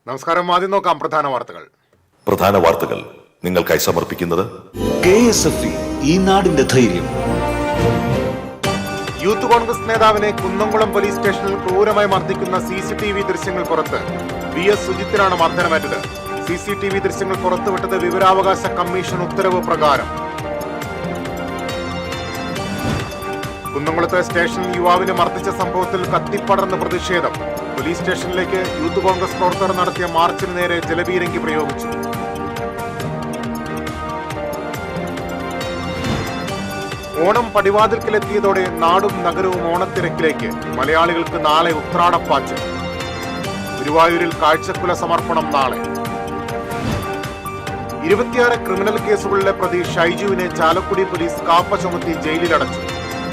നമസ്കാരം. ആദ്യം നോക്കാം പ്രധാന വാർത്തകൾ നിങ്ങൾക്കായി സമർപ്പിക്കുന്നത് KSFE, ഈ നാടിന്റെ ധൈര്യം. യൂത്ത് കോൺഗ്രസ് നേതാവിനെ കുന്നംകുളം പോലീസ് സ്റ്റേഷനിൽ ക്രൂരമായി മർദ്ദിക്കുന്ന CCTV ദൃശ്യങ്ങൾ പുറത്ത്. VS സുജിത്തിനാണ് മർദ്ദനമേറ്റത്. CCTV ദൃശ്യങ്ങൾ പുറത്തുവിട്ടത് വിവരാവകാശ കമ്മീഷൻ ഉത്തരവ് പ്രകാരം. കുന്നംകുളത്തെ സ്റ്റേഷനിൽ യുവാവിനെ മർദ്ദിച്ച സംഭവത്തിൽ കത്തിപ്പടർന്ന് പ്രതിഷേധം. പോലീസ് സ്റ്റേഷനിലേക്ക് യൂത്ത് കോൺഗ്രസ് പ്രവർത്തകർ നടത്തിയ മാർച്ചിന് നേരെ ജലപീരങ്കി പ്രയോഗിച്ചു. ഓണം പടിവാതിൽക്കലെത്തിയതോടെ നാടും നഗരവും ഓണത്തിരക്കിലേക്ക്. മലയാളികൾക്ക് നാളെ ഉത്രാടപ്പാച്ചിൽ. ഗുരുവായൂരിൽ കാഴ്ചക്കുല സമർപ്പണം നാളെ. 26 ക്രിമിനൽ കേസുകളിലെ പ്രതി ഷൈജുവിനെ ചാലക്കുടി പോലീസ് കാപ്പ ചുമത്തി ജയിലിലടച്ചു.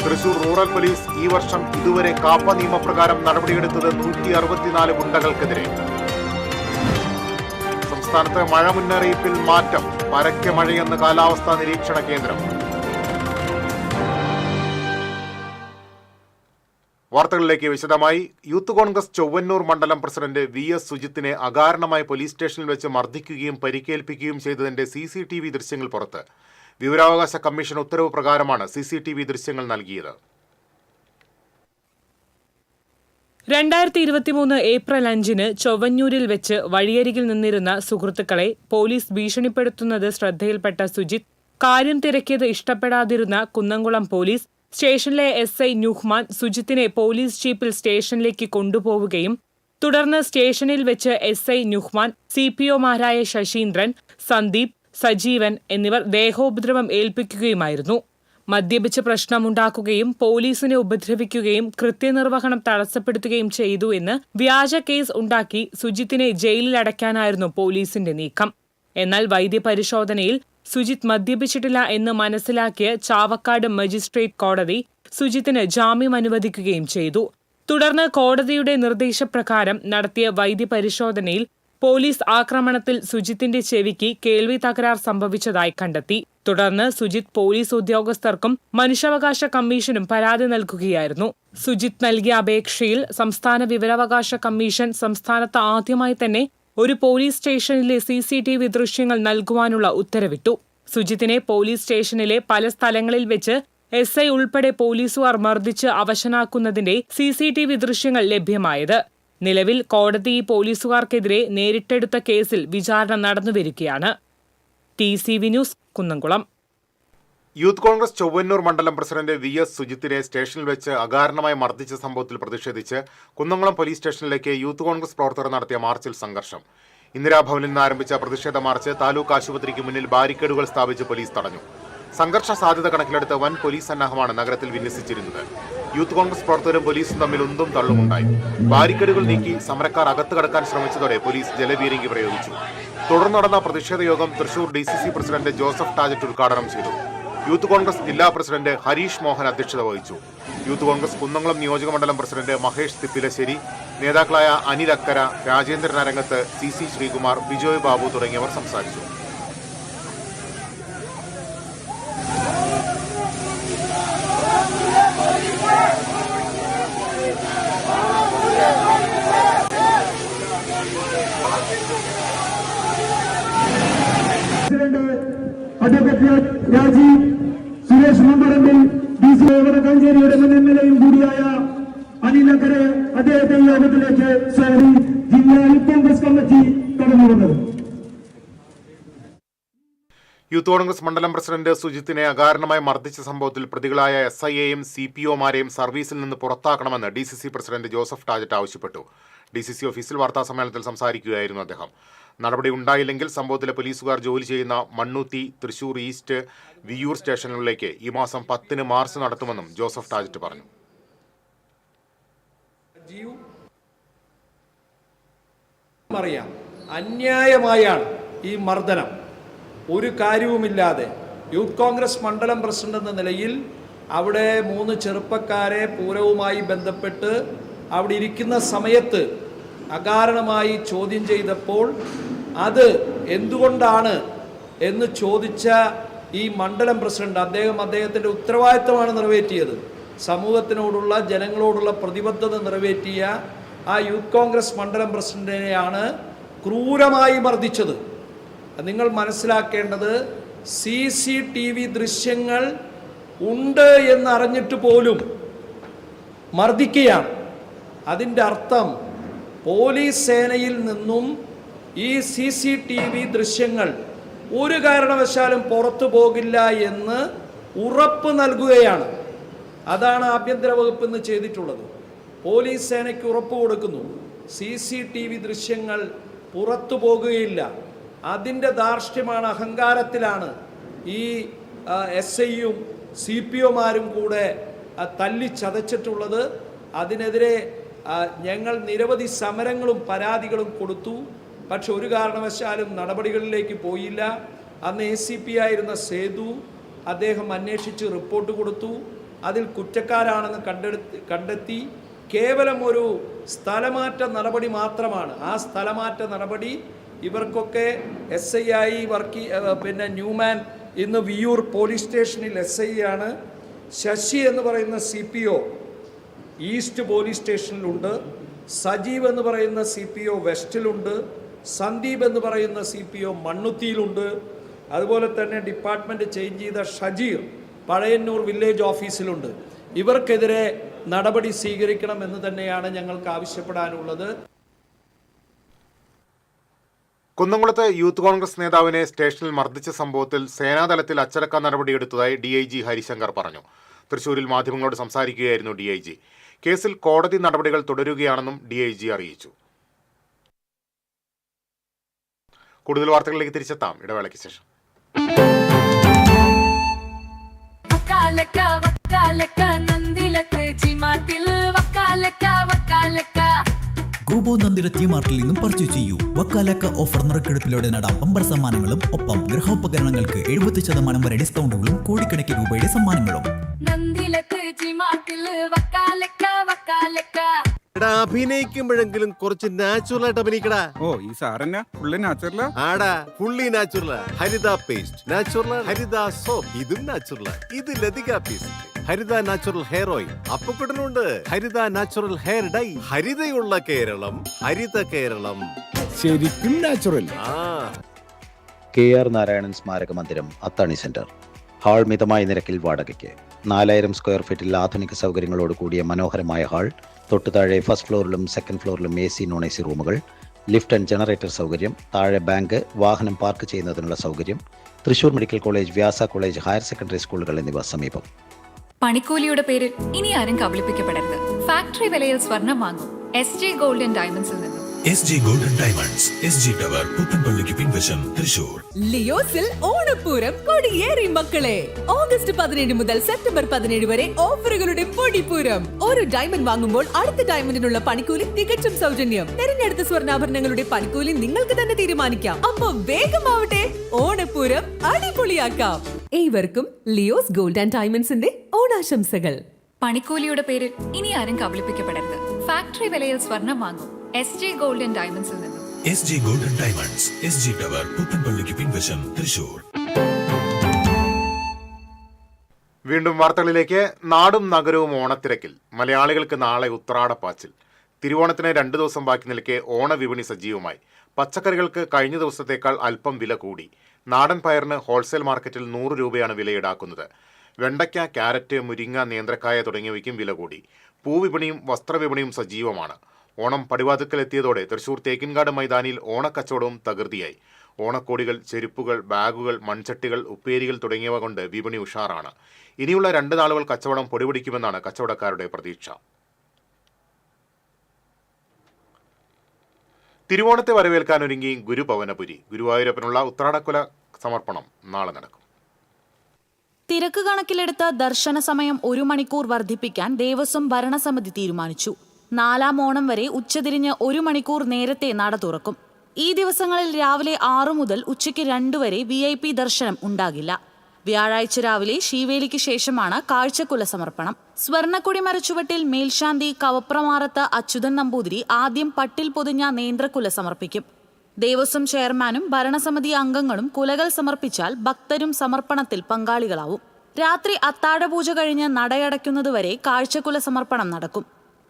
തൃശൂർ റൂറൽ പോലീസ് ഈ വർഷം ഇതുവരെ കാപ്പ നിയമപ്രകാരം നടപടിയെടുത്തത് 164 ഗുണ്ടകൾക്കെതിരെ. സംസ്ഥാനത്ത് മഴ മുന്നറിയിപ്പിൽ മാറ്റം. പരക്കെ മഴയെന്ന് കാലാവസ്ഥാ നിരീക്ഷണ കേന്ദ്രം. വാർത്തകളിലേക്ക് വിശദമായി. യൂത്ത് കോൺഗ്രസ് ചൊവ്വന്നൂർ മണ്ഡലം പ്രസിഡന്റ് VS സുജിത്തിനെ അകാരണമായി പോലീസ് സ്റ്റേഷനിൽ വെച്ച് മർദ്ദിക്കുകയും പരിക്കേൽപ്പിക്കുകയും ചെയ്തതിന്റെ CCTV ദൃശ്യങ്ങൾ പുറത്ത്. വിവരാവകാശ കമ്മീഷൻ ഉത്തരവ് പ്രകാരമാണ് CCTV ദൃശ്യങ്ങൾ നൽകിയത്. 2023 ഏപ്രിൽ 5 ചൊവ്വന്നൂരിൽ വെച്ച് വഴിയരികിൽ നിന്നിരുന്ന സുഹൃത്തുക്കളെ പോലീസ് ഭീഷണിപ്പെടുത്തുന്നത് ശ്രദ്ധയിൽപ്പെട്ട സുജിത്ത് കാര്യം തിരക്കിയത് ഇഷ്ടപ്പെടാതിരുന്ന കുന്നംകുളം പോലീസ് സ്റ്റേഷനിലെ SI നുഹ്മാൻ സുജിത്തിനെ പോലീസ് ജീപ്പിൽ സ്റ്റേഷനിലേക്ക് കൊണ്ടുപോവുകയും തുടർന്ന് സ്റ്റേഷനിൽ വെച്ച് SI നുഹ്മാൻ, CPOമാരായ ശശീന്ദ്രൻ, സന്ദീപ്, സജീവൻ എന്നിവർ ദേഹോപദ്രവം ഏൽപ്പിക്കുകയുമായിരുന്നു. മദ്യപിച്ച് പ്രശ്നമുണ്ടാക്കുകയും പോലീസിനെ ഉപദ്രവിക്കുകയും കൃത്യനിർവഹണം തടസ്സപ്പെടുത്തുകയും ചെയ്തു എന്ന് വ്യാജ കേസ് ഉണ്ടാക്കി സുജിത്തിനെ ജയിലിലടയ്ക്കാനായിരുന്നു പോലീസിന്റെ നീക്കം. എന്നാൽ വൈദ്യപരിശോധനയിൽ സുജിത്ത് മദ്യപിച്ചിട്ടില്ല എന്ന് മനസ്സിലാക്കിയ ചാവക്കാട് മജിസ്ട്രേറ്റ് കോടതി സുജിത്തിന് ജാമ്യം അനുവദിക്കുകയും ചെയ്തു. തുടർന്ന് കോടതിയുടെ നിർദ്ദേശപ്രകാരം നടത്തിയ വൈദ്യപരിശോധനയിൽ പോലീസ് ആക്രമണത്തിൽ സുജിത്തിന്റെ ചെവിക്ക് കേൾവി തകരാർ സംഭവിച്ചതായി കണ്ടെത്തി. തുടർന്ന് സുജിത്ത് പോലീസ് ഉദ്യോഗസ്ഥർക്കും മനുഷ്യാവകാശ കമ്മീഷനും പരാതി നൽകുകയായിരുന്നു. സുജിത്ത് നൽകിയ അപേക്ഷയിൽ സംസ്ഥാന വിവരാവകാശ കമ്മീഷൻ സംസ്ഥാനത്ത് ആദ്യമായി തന്നെ ഒരു പോലീസ് സ്റ്റേഷനിലെ CCTV ദൃശ്യങ്ങൾ നൽകുവാനുള്ള ഉത്തരവിട്ടു. സുജിത്തിനെ പോലീസ് സ്റ്റേഷനിലെ പല സ്ഥലങ്ങളിൽ വെച്ച് SI ഉൾപ്പെടെ പോലീസുകാർ മർദ്ദിച്ച് അവശനാക്കുന്നതിന്റെ CCTV ദൃശ്യങ്ങൾ ലഭ്യമായത്. നിലവിൽ കോടതി പോലീസുകാർക്കെതിരെ നേരിട്ടെടുത്ത കേസിൽ വിചാരണ നടന്നുവരികയാണ്. TCV news, Kunnamkulam. Youth Congress Chowwannur മണ്ഡലം പ്രസിഡന്റ് VS സുജിത്തിനെ സ്റ്റേഷനിൽ വെച്ച് അകാരണമായി മർദ്ദിച്ച സംഭവത്തിൽ പ്രതിഷേധിച്ച് കുന്നംകുളം പോലീസ് സ്റ്റേഷനിലേക്ക് യൂത്ത് കോൺഗ്രസ് പ്രവർത്തകർ നടത്തിയ മാർച്ചിൽ സംഘർഷം. ഇന്ദിരാഭവനിൽ നിന്ന് ആരംഭിച്ച പ്രതിഷേധ മാർച്ച് താലൂക്ക് ആശുപത്രിക്ക് മുന്നിൽ ബാരിക്കേഡുകൾ സ്ഥാപിച്ച് പോലീസ് തടഞ്ഞു. സംഘർഷ സാധ്യത കണക്കിലെടുത്ത് വൻ പോലീസ് സന്നാഹമാണ് നഗരത്തിൽ വിന്യസിച്ചിരുന്നത്. യൂത്ത് കോൺഗ്രസ് പ്രവർത്തകരും പോലീസും തമ്മിൽ ഉന്തും തള്ളുമുണ്ടായി. ബാരിക്കേഡുകൾ നീക്കി സമരക്കാർ അകത്ത് കടക്കാൻ ശ്രമിച്ചതോടെ പോലീസ് ജലപീരങ്കി പ്രയോഗിച്ചു. തുടർന്ന് നടന്ന പ്രതിഷേധ യോഗം തൃശൂർ DCC പ്രസിഡന്റ് ജോസഫ് ടാജറ്റ് ഉദ്ഘാടനം ചെയ്തു. യൂത്ത് കോൺഗ്രസ് ജില്ലാ പ്രസിഡന്റ് ഹരീഷ് മോഹൻ അധ്യക്ഷത വഹിച്ചു. യൂത്ത് കോൺഗ്രസ് കുന്നംകുളം നിയോജക മണ്ഡലം പ്രസിഡന്റ് മഹേഷ് തിപ്പിലശ്ശേരി, നേതാക്കളായ അനിൽ അക്കര, രാജേന്ദ്രൻ അരങ്ങത്ത്, CC ശ്രീകുമാർ, ബിജോയ് ബാബു തുടങ്ങിയവർ സംസാരിച്ചു. രാജീവ് സുരേഷ് മമ്പറമ്പിൽ DC കഞ്ചേരിയുടെ മുൻ MLA കൂടിയായ അനിലക്കര അദ്ദേഹത്തെ യോഗത്തിലേക്ക് ജില്ലാ യൂത്ത് കോൺഗ്രസ് കമ്മിറ്റി കടന്നു വന്നത്. യൂത്ത് കോൺഗ്രസ് മണ്ഡലം പ്രസിഡന്റ് സുജിത്തിനെ അകാരണമായി മർദ്ദിച്ച സംഭവത്തിൽ പ്രതികളായ SIയെയും CPOമാരെയും സർവീസിൽ നിന്ന് പുറത്താക്കണമെന്ന് DCC പ്രസിഡന്റ് ജോസഫ് ടാജറ്റ് ആവശ്യപ്പെട്ടു. DCC ഓഫീസിൽ വാർത്താസമ്മേളനത്തിൽ സംസാരിക്കുകയായിരുന്നു അദ്ദേഹം. നടപടി ഉണ്ടായില്ലെങ്കിൽ സംഭവത്തിലെ പോലീസുകാർ ജോലി ചെയ്യുന്ന മണ്ണുത്തി, തൃശൂർ ഈസ്റ്റ്, വിയൂർ സ്റ്റേഷനുകളിലേക്ക് ഈ മാസം 10 മാർച്ച് നടത്തുമെന്നും ജോസഫ് ടാജറ്റ് പറഞ്ഞു. അറിയാം, അന്യായമായാണ് ഈ മർദ്ദനം. ഒരു കാര്യവുമില്ലാതെ യൂത്ത് കോൺഗ്രസ് മണ്ഡലം പ്രസിഡന്റ് എന്ന നിലയിൽ അവിടെ 3 ചെറുപ്പക്കാരെ പൂരവുമായി ബന്ധപ്പെട്ട് അവിടെ ഇരിക്കുന്ന സമയത്ത് അകാരണമായി ചോദ്യം ചെയ്തപ്പോൾ അത് എന്തുകൊണ്ടാണ് എന്ന് ചോദിച്ച ഈ മണ്ഡലം പ്രസിഡന്റ് അദ്ദേഹത്തിൻ്റെ ഉത്തരവാദിത്തമാണ് നിറവേറ്റിയത്. സമൂഹത്തിനോടുള്ള ജനങ്ങളോടുള്ള പ്രതിബദ്ധത നിറവേറ്റിയ ആ യൂത്ത് കോൺഗ്രസ് മണ്ഡലം പ്രസിഡന്റിനെയാണ് ക്രൂരമായി മർദ്ദിച്ചത്. നിങ്ങൾ മനസ്സിലാക്കേണ്ടത് CCTV ദൃശ്യങ്ങൾ ഉണ്ട് എന്നറിഞ്ഞിട്ട് പോലും മർദ്ദിക്കുകയാണ്. അതിൻ്റെ അർത്ഥം പോലീസ് സേനയിൽ നിന്നും ഈ CCTV ദൃശ്യങ്ങൾ ഒരു കാരണവശാലും പുറത്തു പോകില്ല എന്ന് ഉറപ്പ് നൽകുകയാണ്. അതാണ് ആഭ്യന്തര വകുപ്പ് ഇന്ന് ചെയ്തിട്ടുള്ളത്. പോലീസ് സേനയ്ക്ക് ഉറപ്പ് കൊടുക്കുന്നു, CCTV ദൃശ്യങ്ങൾ പുറത്തു പോകുകയില്ല. അതിൻ്റെ ധാർഷ്ട്യമാണ്, അഹങ്കാരത്തിലാണ് ഈ SIയും CPOമാരും കൂടെ തല്ലിച്ചതച്ചിട്ടുള്ളത്. അതിനെതിരെ ഞങ്ങൾ നിരവധി സമരങ്ങളും പരാതികളും കൊടുത്തു. പക്ഷെ ഒരു കാരണവശാലും നടപടികളിലേക്ക് പോയില്ല. അന്ന് ACP ആയിരുന്ന സേതു അദ്ദേഹം അന്വേഷിച്ച് റിപ്പോർട്ട് കൊടുത്തു. അതിൽ കുറ്റക്കാരാണെന്ന് കണ്ടെത്തി. കേവലം ഒരു സ്ഥലമാറ്റ നടപടി മാത്രമാണ്. ആ സ്ഥലമാറ്റ നടപടി ഇവർക്കൊക്കെ SI ആയി ന്യൂമാൻ ഇന്ന് വിയൂർ പോലീസ് സ്റ്റേഷനിൽ SI ആണ്. ശശി എന്ന് പറയുന്ന CPO ഈസ്റ്റ് പോലീസ് സ്റ്റേഷനിലുണ്ട്. സജീവ് എന്ന് പറയുന്ന CPO വെസ്റ്റിലുണ്ട്. സന്ദീപ് എന്ന് പറയുന്ന CPO മണ്ണുത്തിയിലുണ്ട്. അതുപോലെ തന്നെ ഡിപ്പാർട്ട്മെൻറ്റ് ചേഞ്ച് ചെയ്ത ഷജീർ പഴയന്നൂർ വില്ലേജ് ഓഫീസിലുണ്ട്. ഇവർക്കെതിരെ നടപടി സ്വീകരിക്കണമെന്ന് തന്നെയാണ് ഞങ്ങൾക്ക് ആവശ്യപ്പെടാനുള്ളത്. കുന്നംകുളത്ത് യൂത്ത് കോൺഗ്രസ് നേതാവിനെ സ്റ്റേഷനിൽ മർദ്ദിച്ച സംഭവത്തിൽ സേനാതലത്തിൽ അച്ചടക്ക നടപടിയെടുത്തതായി DIG ഹരിശങ്കർ പറഞ്ഞു. തൃശൂരിൽ മാധ്യമങ്ങളോട് സംസാരിക്കുകയായിരുന്നു DIG. കേസിൽ കോടതി നടപടികൾ തുടരുകയാണെന്നും DIG അറിയിച്ചു. കൂടുതൽ വാർത്തകളിലേക്ക് തിരിച്ചെത്താം ഇടവേളയ്ക്ക് ശേഷം. ഗോബോ നന്ദിര ടി-മാർട്ടിൽ നിന്നും പർച്ചേസ് ചെയ്യൂ. വക്കാലക്ക ഓഫർ നറുക്കെടുപ്പിലൂടെ നേടാം ബമ്പർ സമ്മാനങ്ങളും ഒപ്പം ഗൃഹോപകരണങ്ങൾക്ക് 70% വരെ ഡിസ്കൗണ്ടുകളും കോടിക്കണക്കിന് രൂപയുടെ സമ്മാനങ്ങളും. അഭിനയിക്കുമ്പോഴെങ്കിലും കുറച്ച് നാച്ചുറൽ ആയിട്ട് അഭിനയിക്കടാ. ഈ സാറന്നെ ഫുള്ളി നാച്ചുറലാ? ആടാ, ഫുള്ളി നാച്ചുറലാ. ഹരിത പേസ്റ്റ് നാച്ചുറൽ, ഹരിത സോപ്പ് ഇതും നാച്ചുറൽ, ഇത് ലതിക പേസ്റ്റ്, ഹരിത നാച്ചുറൽ ഹെയർ ഓയിൽ, അപ്പക്കുട്ടനുണ്ട് ഹരിത natural hair dye. ഹരിതയുള്ള Keralam, Haritha Keralam, ശരിക്കും നാച്ചുറൽ. KR നാരായണൻ സ്മാരക മന്ദിരം, അത്താണി സെന്റർ. ഹാൾ മിതമായ നിരക്കിൽ വാടകയ്ക്ക്. 4000 സ്ക്വയർ ഫീറ്റിൽ ആധുനിക സൗകര്യങ്ങളോട് കൂടിയ മനോഹരമായ ഹാൾ. തൊട്ടുതാഴെ ഫസ്റ്റ് ഫ്ലോറിലും സെക്കൻഡ് ഫ്ലോറിലും AC നോൺ AC റൂമുകൾ, ലിഫ്റ്റ് ആൻഡ് ജനറേറ്റർ സൗകര്യം, താഴെ ബാങ്ക്, വാഹനം പാർക്ക് ചെയ്യുന്നതിനുള്ള സൗകര്യം. Thrissur medical college, Vyasa college, higher secondary സ്കൂളുകൾ എന്നിവ സമീപം. പണിക്കൂലിയുടെ പേരിൽ ഇനി ആരും കബളിപ്പിക്കപ്പെടരുത്. ഫാക്ടറി വിലയിൽ സ്വർണം വാങ്ങും SG ഗോൾഡ് ആൻഡ് ഡയമണ്ട്സിൽ നിന്നും. SG gold and diamonds, SG tower, പുത്തൻപള്ളിക്ക് പിൻവശം, തൃശൂർ. ലിയോസിൽ ഓണപ്പൂരം കൊടിയേറി മക്കളെ. ഓഗസ്റ്റ് 17 മുതൽ സെപ്റ്റംബർ 17 വരെ ഓഫറുകളുടെ പൊടിപ്പൂരം. ഒരു ഡയമണ്ട് വാങ്ങുമ്പോൾ അടുത്ത ഡയമണ്ടിനുള്ള പണിക്കൂലി തികച്ചും സൗജന്യം. തിരഞ്ഞെടുത്ത സ്വർണ്ണാഭരണങ്ങളുടെ പണിക്കൂലി നിങ്ങൾക്ക് തന്നെ തീരുമാനിക്കാം. അപ്പൊ വേഗമാവട്ടെ, ഓണപ്പൂരം അടിപൊളിയാക്കാം. ഏവർക്കും ലിയോസ് ഗോൾഡ് ആൻഡ് ഡയമണ്ട്സിന്റെ ഓണാശംസകൾ. പണിക്കൂലിയുടെ പേരിൽ ഇനി ആരും കബളിപ്പിക്കപ്പെടരുത്. ഫാക്ടറി വിലയിൽ സ്വർണം വാങ്ങും SG ഗോൾഡ് ആൻഡ് ഡയമണ്ട്സിൽ നിന്നും. SG gold and diamonds, SG tower, പുത്തൻപള്ളിക്ക് പിൻവശം, തൃശൂർ. വീണ്ടും വാർത്തകളിലേക്ക്. നാടും നഗരവും ഓണത്തിരക്കിൽ. മലയാളികൾക്ക് നാളെ ഉത്രാടപ്പാച്ചിൽ. തിരുവോണത്തിന് 2 ദിവസം ബാക്കി നിൽക്കെ ഓണവിപണി സജീവമായി. പച്ചക്കറികൾക്ക് കഴിഞ്ഞ ദിവസത്തേക്കാൾ അല്പം വില കൂടി. നാടൻ പയറിന് ഹോൾസെയിൽ മാർക്കറ്റിൽ 100 രൂപയാണ് വില ഈടാക്കുന്നത്. വെണ്ടയ്ക്ക, ക്യാരറ്റ്, മുരിങ്ങ, നേന്ത്രക്കായ തുടങ്ങിയവയ്ക്കും വില കൂടി. പൂവിപണിയും വസ്ത്രവിപണിയും സജീവമാണ്. ഓണം പടിവാതിക്കലെത്തിയതോടെ തൃശൂർ തേക്കിൻകാട് മൈതാനിയിൽ ഓണക്കച്ചവടവും തകൃതിയായി. ഓണക്കോടികൾ, ചെരുപ്പുകൾ, ബാഗുകൾ, മൺചട്ടികൾ, ഉപ്പേരികൾ തുടങ്ങിയവ കൊണ്ട് വിപണി ഉഷാറാണ്. ഇനിയുള്ള 2 നാളുകൾ കച്ചവടം പൊടിപിടിക്കുമെന്നാണ് കച്ചവടക്കാരുടെ പ്രതീക്ഷ. തിരുവോണത്തെ വരവേൽക്കാനൊരുങ്ങി ഗുരുഭവനപുരി. ഗുരുവായൂരപ്പനുള്ള ഉത്രാടക്കുല സമർപ്പണം നാളെ നടക്കും. തിരക്ക് കണക്കിലെടുത്ത് ദർശന സമയം 1 മണിക്കൂർ വർദ്ധിപ്പിക്കാൻ ദേവസ്വം ഭരണസമിതി തീരുമാനിച്ചു. 4-ാം ഓണം വരെ ഉച്ചതിരിഞ്ഞ് 1 മണിക്കൂർ നേരത്തെ നട തുറക്കും. ഈ ദിവസങ്ങളിൽ രാവിലെ 6 മുതൽ ഉച്ചയ്ക്ക് 2 വരെ VIP ദർശനം ഉണ്ടാകില്ല. വ്യാഴാഴ്ച രാവിലെ ശീവേലിക്ക് ശേഷമാണ് കാഴ്ചക്കുല സമർപ്പണം. സ്വർണ്ണക്കൊടി മരച്ചുവട്ടിൽ മേൽശാന്തി കവപ്രമാറത്ത് അച്യുതൻ നമ്പൂതിരി ആദ്യം പട്ടിൽ പൊതിഞ്ഞ നേന്ത്രക്കുല സമർപ്പിക്കും. ദേവസ്വം ചെയർമാനും ഭരണസമിതി അംഗങ്ങളും കുലകൾ സമർപ്പിച്ചാൽ ഭക്തരും സമർപ്പണത്തിൽ പങ്കാളികളാവും. രാത്രി അത്താഴപൂജ കഴിഞ്ഞ് നടയടയ്ക്കുന്നതുവരെ കാഴ്ചക്കുല സമർപ്പണം നടക്കും.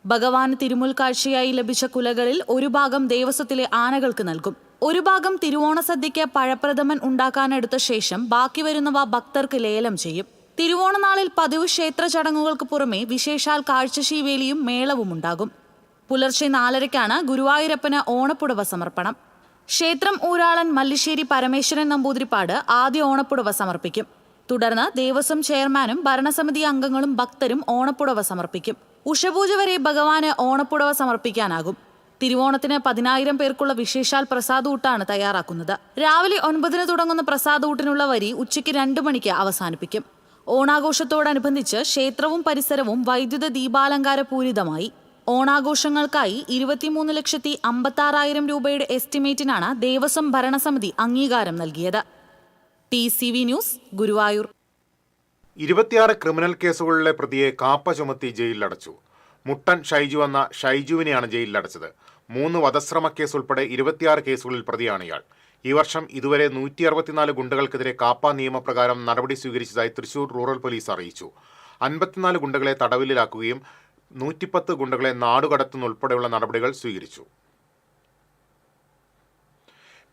ഭഗവാന് തിരുമുൽ കാഴ്ചയായി ലഭിച്ച കുലകളിൽ 1 ഭാഗം ദേവസ്വത്തിലെ ആനകൾക്ക് നൽകും. ഒരു ഭാഗം തിരുവോണ സദ്യയ്ക്ക് പഴപ്രഥമൻ ഉണ്ടാക്കാനെടുത്ത ശേഷം ബാക്കി വരുന്നവ ഭക്തർക്ക് ലേലം ചെയ്യും. തിരുവോണനാളിൽ പതിവ് ക്ഷേത്ര ചടങ്ങുകൾക്ക് പുറമെ വിശേഷാൽ കാഴ്ചശീവേലിയും മേളവും ഉണ്ടാകും. പുലർച്ചെ 4:30-ക്കാണ് ഗുരുവായൂരപ്പന് ഓണപ്പുടവ സമർപ്പണം. ക്ഷേത്രം ഊരാളൻ മല്ലിശ്ശേരി പരമേശ്വരൻ നമ്പൂതിരിപ്പാട് ആദ്യ ഓണപ്പുടവ സമർപ്പിക്കും. തുടർന്ന് ദേവസ്വം ചെയർമാനും ഭരണസമിതി അംഗങ്ങളും ഭക്തരും ഓണപ്പുടവ സമർപ്പിക്കും. ഉഷപൂജ വരെ ഭഗവാന് ഓണപ്പുടവ സമർപ്പിക്കാനാകും. തിരുവോണത്തിന് 10,000 പേർക്കുള്ള വിശേഷാൽ പ്രസാദൂട്ടാണ് തയ്യാറാക്കുന്നത്. രാവിലെ 9-ന് തുടങ്ങുന്ന പ്രസാദൂട്ടിനുള്ള വരി ഉച്ചയ്ക്ക് 2 മണിക്ക് അവസാനിപ്പിക്കും. ഓണാഘോഷത്തോടനുബന്ധിച്ച് ക്ഷേത്രവും പരിസരവും വൈദ്യുത ദീപാലങ്കാര പൂരിതമായി. ഓണാഘോഷങ്ങൾക്കായി 23,56,000 രൂപയുടെ എസ്റ്റിമേറ്റിനാണ് ദേവസ്വം ഭരണസമിതി അംഗീകാരം നൽകിയത്. TCV news, Guruvayur. 26 ക്രിമിനൽ കേസുകളിലെ പ്രതിയെ കാപ്പ ചുമത്തി ജയിലിലടച്ചു. മുട്ടൻ ഷൈജു എന്ന ഷൈജുവിനെയാണ് ജയിലിലടച്ചത്. 3 വധശ്രമ കേസ് ഉൾപ്പെടെ 26 കേസുകളിൽ പ്രതിയാണ് ഇയാൾ. ഈ വർഷം ഇതുവരെ 164 ഗുണ്ടകൾക്കെതിരെ കാപ്പ നിയമപ്രകാരം നടപടി സ്വീകരിച്ചതായി തൃശൂർ റൂറൽ പോലീസ് അറിയിച്ചു. 54 ഗുണ്ടകളെ തടവിലാക്കുകയും 110 ഗുണ്ടകളെ നാടുകടത്തുന്നുൾപ്പെടെയുള്ള നടപടികൾ സ്വീകരിച്ചു.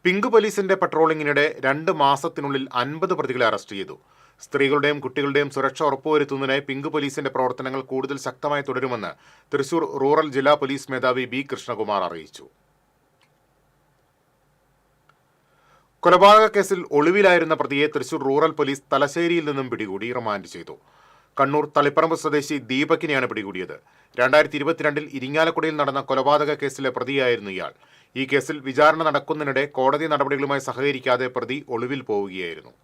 പിങ്ക് പോലീസിന്റെ പട്രോളിംഗിനിടെ 2 മാസത്തിനുള്ളിൽ 50 പ്രതികളെ അറസ്റ്റ് ചെയ്തു. സ്ത്രീകളുടെയും കുട്ടികളുടെയും സുരക്ഷ ഉറപ്പുവരുത്തുന്നതിനായി പിങ്ക് പോലീസിന്റെ പ്രവർത്തനങ്ങൾ കൂടുതൽ ശക്തമായി തുടരുമെന്ന് തൃശൂർ റൂറൽ ജില്ലാ പോലീസ് മേധാവി ബി കൃഷ്ണകുമാർ അറിയിച്ചു. കൊലപാതക കേസിൽ ഒളിവിലായിരുന്ന പ്രതിയെ തൃശൂർ റൂറൽ പോലീസ് തലശ്ശേരിയിൽ നിന്നും പിടികൂടി റിമാൻഡ് ചെയ്തു. കണ്ണൂർ തളിപ്പറമ്പ് സ്വദേശി ദീപകിനെയാണ് പിടികൂടിയത്. 2022-ൽ ഇരിങ്ങാലക്കുടയിൽ നടന്ന കൊലപാതക കേസിലെ പ്രതിയായിരുന്നു ഇയാൾ. ഈ കേസിൽ വിചാരണ നടക്കുന്നതിനിടെ കോടതി നടപടികളുമായി സഹകരിക്കാതെ പ്രതി ഒളിവിൽ പോവുകയായിരുന്നു.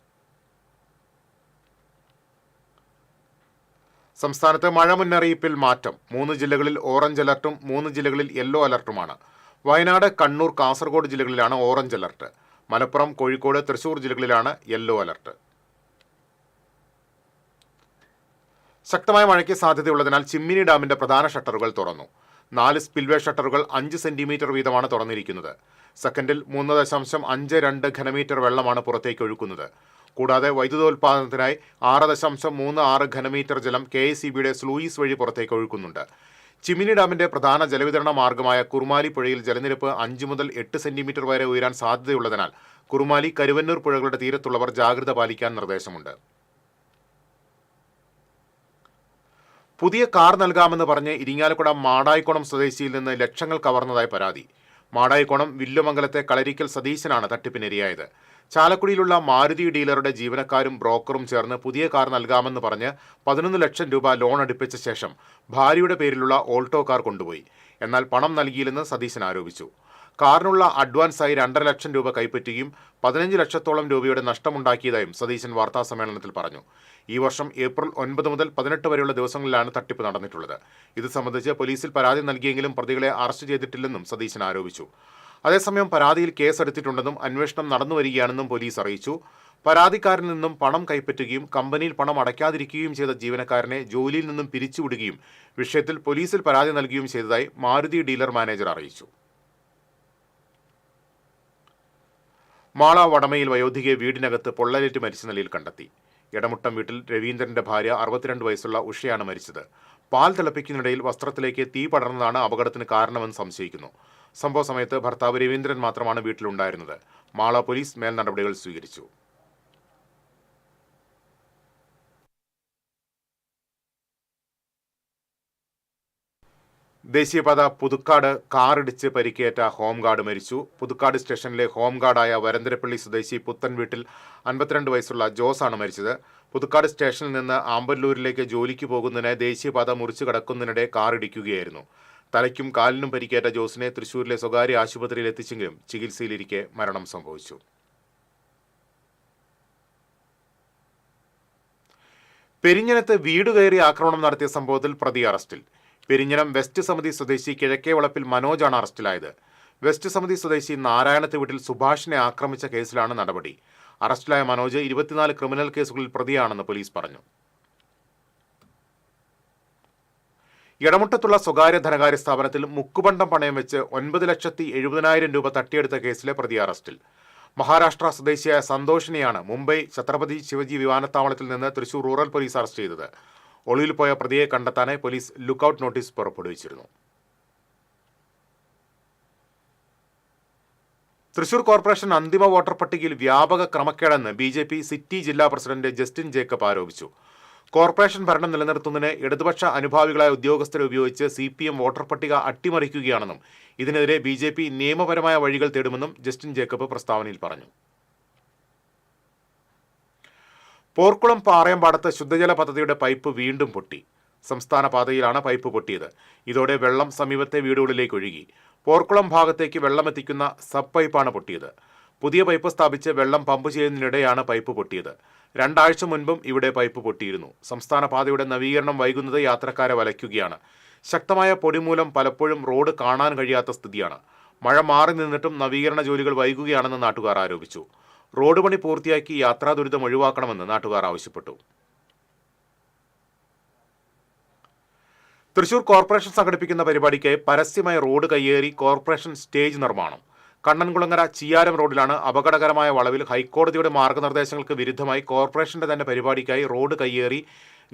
സംസ്ഥാനത്ത് മഴ മുന്നറിയിപ്പിൽ മാറ്റം. 3 ജില്ലകളിൽ ഓറഞ്ച് അലർട്ടും 3 ജില്ലകളിൽ യെല്ലോ അലർട്ടുമാണ്. വയനാട്, കണ്ണൂർ, കാസർഗോഡ് ജില്ലകളിലാണ് ഓറഞ്ച് അലർട്ട്. മലപ്പുറം, കോഴിക്കോട്, തൃശൂർ ജില്ലകളിലാണ് യെല്ലോ അലർട്ട്. ശക്തമായ മഴയ്ക്ക് സാധ്യതയുള്ളതിനാൽ ചിമ്മിനി ഡാമിന്റെ പ്രധാന ഷട്ടറുകൾ തുറന്നു. 4 സ്പിൽവേ ഷട്ടറുകൾ 5 സെന്റിമീറ്റർ വീതമാണ് തുറന്നിരിക്കുന്നത്. സെക്കൻഡിൽ 3.52 ഘനമീറ്റർ വെള്ളമാണ് പുറത്തേക്ക് ഒഴുക്കുന്നത്. കൂടാതെ വൈദ്യുതോൽപാദനത്തിനായി 6.36 ഘനമീറ്റർ ജലം KICBയുടെ സ്ലൂയിസ് വഴി പുറത്തേക്ക് ഒഴുക്കുന്നുണ്ട്. ചിമ്മിനി ഡാമിന്റെ പ്രധാന ജലവിതരണ മാർഗമായ കുറുമാലി പുഴയിൽ ജലനിരപ്പ് 5 മുതൽ 8 സെന്റിമീറ്റർ വരെ ഉയരാൻ സാധ്യതയുള്ളതിനാൽ കുറുമാലി, കരുവന്നൂർ പുഴകളുടെ തീരത്തുള്ളവർ ജാഗ്രത പാലിക്കാൻ നിർദ്ദേശമുണ്ട്. പുതിയ കാർ നൽകാമെന്ന് പറഞ്ഞ് ഇരിങ്ങാലക്കുട മാടായിക്കോണം സ്വദേശിയിൽ നിന്ന് ലക്ഷങ്ങൾ കവർന്നതായി പരാതി. മാടായിക്കോണം വില്ലുമംഗലത്തെ കളരിക്കൽ സതീശനാണ് തട്ടിപ്പിനിരയായത്. ചാലക്കുടിയിലുള്ള മാരുതി ഡീലറുടെ ജീവനക്കാരും ബ്രോക്കറും ചേർന്ന് പുതിയ കാർ നൽകാമെന്ന് പറഞ്ഞ് 11 ലക്ഷം രൂപ ലോൺ അടുപ്പിച്ച ശേഷം ഭാര്യയുടെ പേരിലുള്ള ഓൾട്ടോ കാർ കൊണ്ടുപോയി. എന്നാൽ പണം നൽകിയില്ലെന്ന് സതീശൻ ആരോപിച്ചു. കാറിനുള്ള അഡ്വാൻസായി 2.5 ലക്ഷം രൂപ കൈപ്പറ്റുകയും 15 ലക്ഷത്തോളം രൂപയുടെ നഷ്ടമുണ്ടാക്കിയതായും സതീശൻ വാർത്താസമ്മേളനത്തിൽ പറഞ്ഞു. ഈ വർഷം ഏപ്രിൽ 9 മുതൽ 18 വരെയുള്ള ദിവസങ്ങളിലാണ് തട്ടിപ്പ് നടന്നിട്ടുള്ളത്. ഇത് സംബന്ധിച്ച് പോലീസിൽ പരാതി നൽകിയെങ്കിലും പ്രതികളെ അറസ്റ്റ് ചെയ്തിട്ടില്ലെന്നും സതീശൻ ആരോപിച്ചു. അതേസമയം പരാതിയിൽ കേസെടുത്തിട്ടുണ്ടെന്നും അന്വേഷണം നടന്നുവരികയാണെന്നും പോലീസ് അറിയിച്ചു. പരാതിക്കാരിൽ നിന്നും പണം കൈപ്പറ്റുകയും കമ്പനിയിൽ പണം അടയ്ക്കാതിരിക്കുകയും ചെയ്ത ജീവനക്കാരനെ ജോലിയിൽ നിന്നും പിരിച്ചുവിടുകയും വിഷയത്തിൽ പോലീസിൽ പരാതി നൽകുകയും ചെയ്തതായി മാരുതി ഡീലർ മാനേജർ അറിയിച്ചു. മാള വടമയിൽ വയോധികയെ വീടിനകത്ത് പൊള്ളലേറ്റ് മരിച്ച നിലയിൽ കണ്ടെത്തി. എടമുട്ടം വീട്ടിൽ രവീന്ദ്രന്റെ ഭാര്യ 62 വയസ്സുള്ള ഉഷയാണ് മരിച്ചത്. പാൽ തിളപ്പിക്കുന്നതിനിടയിൽ വസ്ത്രത്തിലേക്ക് തീ പടർന്നതാണ് അപകടത്തിന് കാരണമെന്ന് സംശയിക്കുന്നു. സംഭവ സമയത്ത് ഭർത്താവ് രവീന്ദ്രൻ മാത്രമാണ് വീട്ടിലുണ്ടായിരുന്നത്. മാള പോലീസ് മേൽ നടപടികൾ സ്വീകരിച്ചു. ദേശീയപാത പുതുക്കാട് കാറിടിച്ച് പരിക്കേറ്റ ഹോംഗാർഡ് മരിച്ചു. പുതുക്കാട് സ്റ്റേഷനിലെ ഹോംഗാർഡായ വരന്തരപ്പള്ളി സ്വദേശി പുത്തൻ വീട്ടിൽ 52 വയസ്സുള്ള ജോസാണ് മരിച്ചത്. പുതുക്കാട് സ്റ്റേഷനിൽ നിന്ന് ആമ്പല്ലൂരിലേക്ക് ജോലിക്ക് പോകുന്നതിന് ദേശീയപാത മുറിച്ചു കടക്കുന്നതിനിടെ കാറിടിക്കുകയായിരുന്നു. തലയ്ക്കും കാലിനും പരിക്കേറ്റ ജോസിനെ തൃശൂരിലെ സ്വകാര്യ ആശുപത്രിയിൽ എത്തിച്ചെങ്കിലും ചികിത്സയിലിരിക്കെ മരണം സംഭവിച്ചു. പെരിഞ്ഞനത്ത് വീട് കയറി ആക്രമണം നടത്തിയ സംഭവത്തിൽ പ്രതി അറസ്റ്റിൽ. പെരിഞ്ഞനം വെസ്റ്റ് സമിതി സ്വദേശി കിഴക്കേ വളപ്പിൽ മനോജാണ് അറസ്റ്റിലായത്. വെസ്റ്റ് സമിതി സ്വദേശി നാരായണത്ത് വീട്ടിൽ സുഭാഷിനെ ആക്രമിച്ച കേസിലാണ് നടപടി. അറസ്റ്റിലായ മനോജ് 24 ക്രിമിനൽ കേസുകളിൽ പ്രതിയാണെന്ന് പോലീസ് പറഞ്ഞു. എടമുട്ടത്തുള്ള സ്വകാര്യ ധനകാര്യ സ്ഥാപനത്തിൽ മുക്കുപണ്ടം പണയം വെച്ച് 9,70,70,000 രൂപ തട്ടിയെടുത്ത കേസിലെ പ്രതി അറസ്റ്റിൽ. മഹാരാഷ്ട്ര സ്വദേശിയായ സന്തോഷിനെയാണ് മുംബൈ ഛത്രപതി ശിവജി വിമാനത്താവളത്തിൽ നിന്ന് തൃശൂർ റൂറൽ പോലീസ് അറസ്റ്റ് ചെയ്തത്. ഒളിവിൽ പോയ പ്രതിയെ കണ്ടെത്താനായി പോലീസ് ലുക്കൌട്ട് നോട്ടീസ് പുറപ്പെടുവിച്ചിരുന്നു. തൃശൂർ കോർപ്പറേഷൻ അന്തിമ വോട്ടർ പട്ടികയിൽ വ്യാപക ക്രമക്കേടെന്ന് BJP സിറ്റി ജില്ലാ പ്രസിഡന്റ് ജസ്റ്റിൻ ജേക്കബ് ആരോപിച്ചു. കോർപ്പറേഷൻ ഭരണം നിലനിർത്തുന്നതിന് ഇടതുപക്ഷ അനുഭാവികളായ ഉദ്യോഗസ്ഥരെ ഉപയോഗിച്ച് CPM വോട്ടർ പട്ടിക അട്ടിമറിക്കുകയാണെന്നും ഇതിനെതിരെ BJP നിയമപരമായ വഴികൾ തേടുമെന്നും ജസ്റ്റിൻ ജേക്കബ് പ്രസ്താവനയിൽ പറഞ്ഞു. പോർക്കുളം പാറയമ്പാടത്ത് ശുദ്ധജല പദ്ധതിയുടെ പൈപ്പ് വീണ്ടും പൊട്ടി. സംസ്ഥാന പാതയിലാണ് പൈപ്പ് പൊട്ടിയത്. ഇതോടെ വെള്ളം സമീപത്തെ വീടുകളിലേക്ക് ഒഴുകി. പോർക്കുളം ഭാഗത്തേക്ക് വെള്ളമെത്തിക്കുന്ന സബ് പൈപ്പാണ് പൊട്ടിയത്. പുതിയ പൈപ്പ് സ്ഥാപിച്ച് വെള്ളം പമ്പ് ചെയ്യുന്നതിനിടെയാണ് പൈപ്പ് പൊട്ടിയത്. 2 ആഴ്ച മുൻപും ഇവിടെ പൈപ്പ് പൊട്ടിയിരുന്നു. സംസ്ഥാന പാതയുടെ നവീകരണം വൈകുന്നത് യാത്രക്കാരെ വലയ്ക്കുകയാണ്. ശക്തമായ പൊടി മൂലം പലപ്പോഴും റോഡ് കാണാൻ കഴിയാത്ത സ്ഥിതിയാണ്. മഴ മാറി നിന്നിട്ടും നവീകരണ ജോലികൾ വൈകുകയാണെന്ന് നാട്ടുകാർ ആരോപിച്ചു. റോഡ് പണി പൂർത്തിയാക്കി യാത്രാ ദുരിതം ഒഴിവാക്കണമെന്ന് നാട്ടുകാർ ആവശ്യപ്പെട്ടു. തൃശൂർ കോർപ്പറേഷൻ സംഘടിപ്പിക്കുന്ന പരിപാടിക്ക് പരസ്യമായ റോഡ് കയ്യേറി കോർപ്പറേഷൻ സ്റ്റേജ് നിർമ്മാണം. കണ്ണൻകുളങ്ങര ചിയാരം റോഡിലാണ് അപകടകരമായ വളവിൽ ഹൈക്കോടതിയുടെ മാർഗനിർദ്ദേശങ്ങൾക്ക് വിരുദ്ധമായി കോർപ്പറേഷന്റെ തന്നെ പരിപാടിക്കായി റോഡ് കയ്യേറി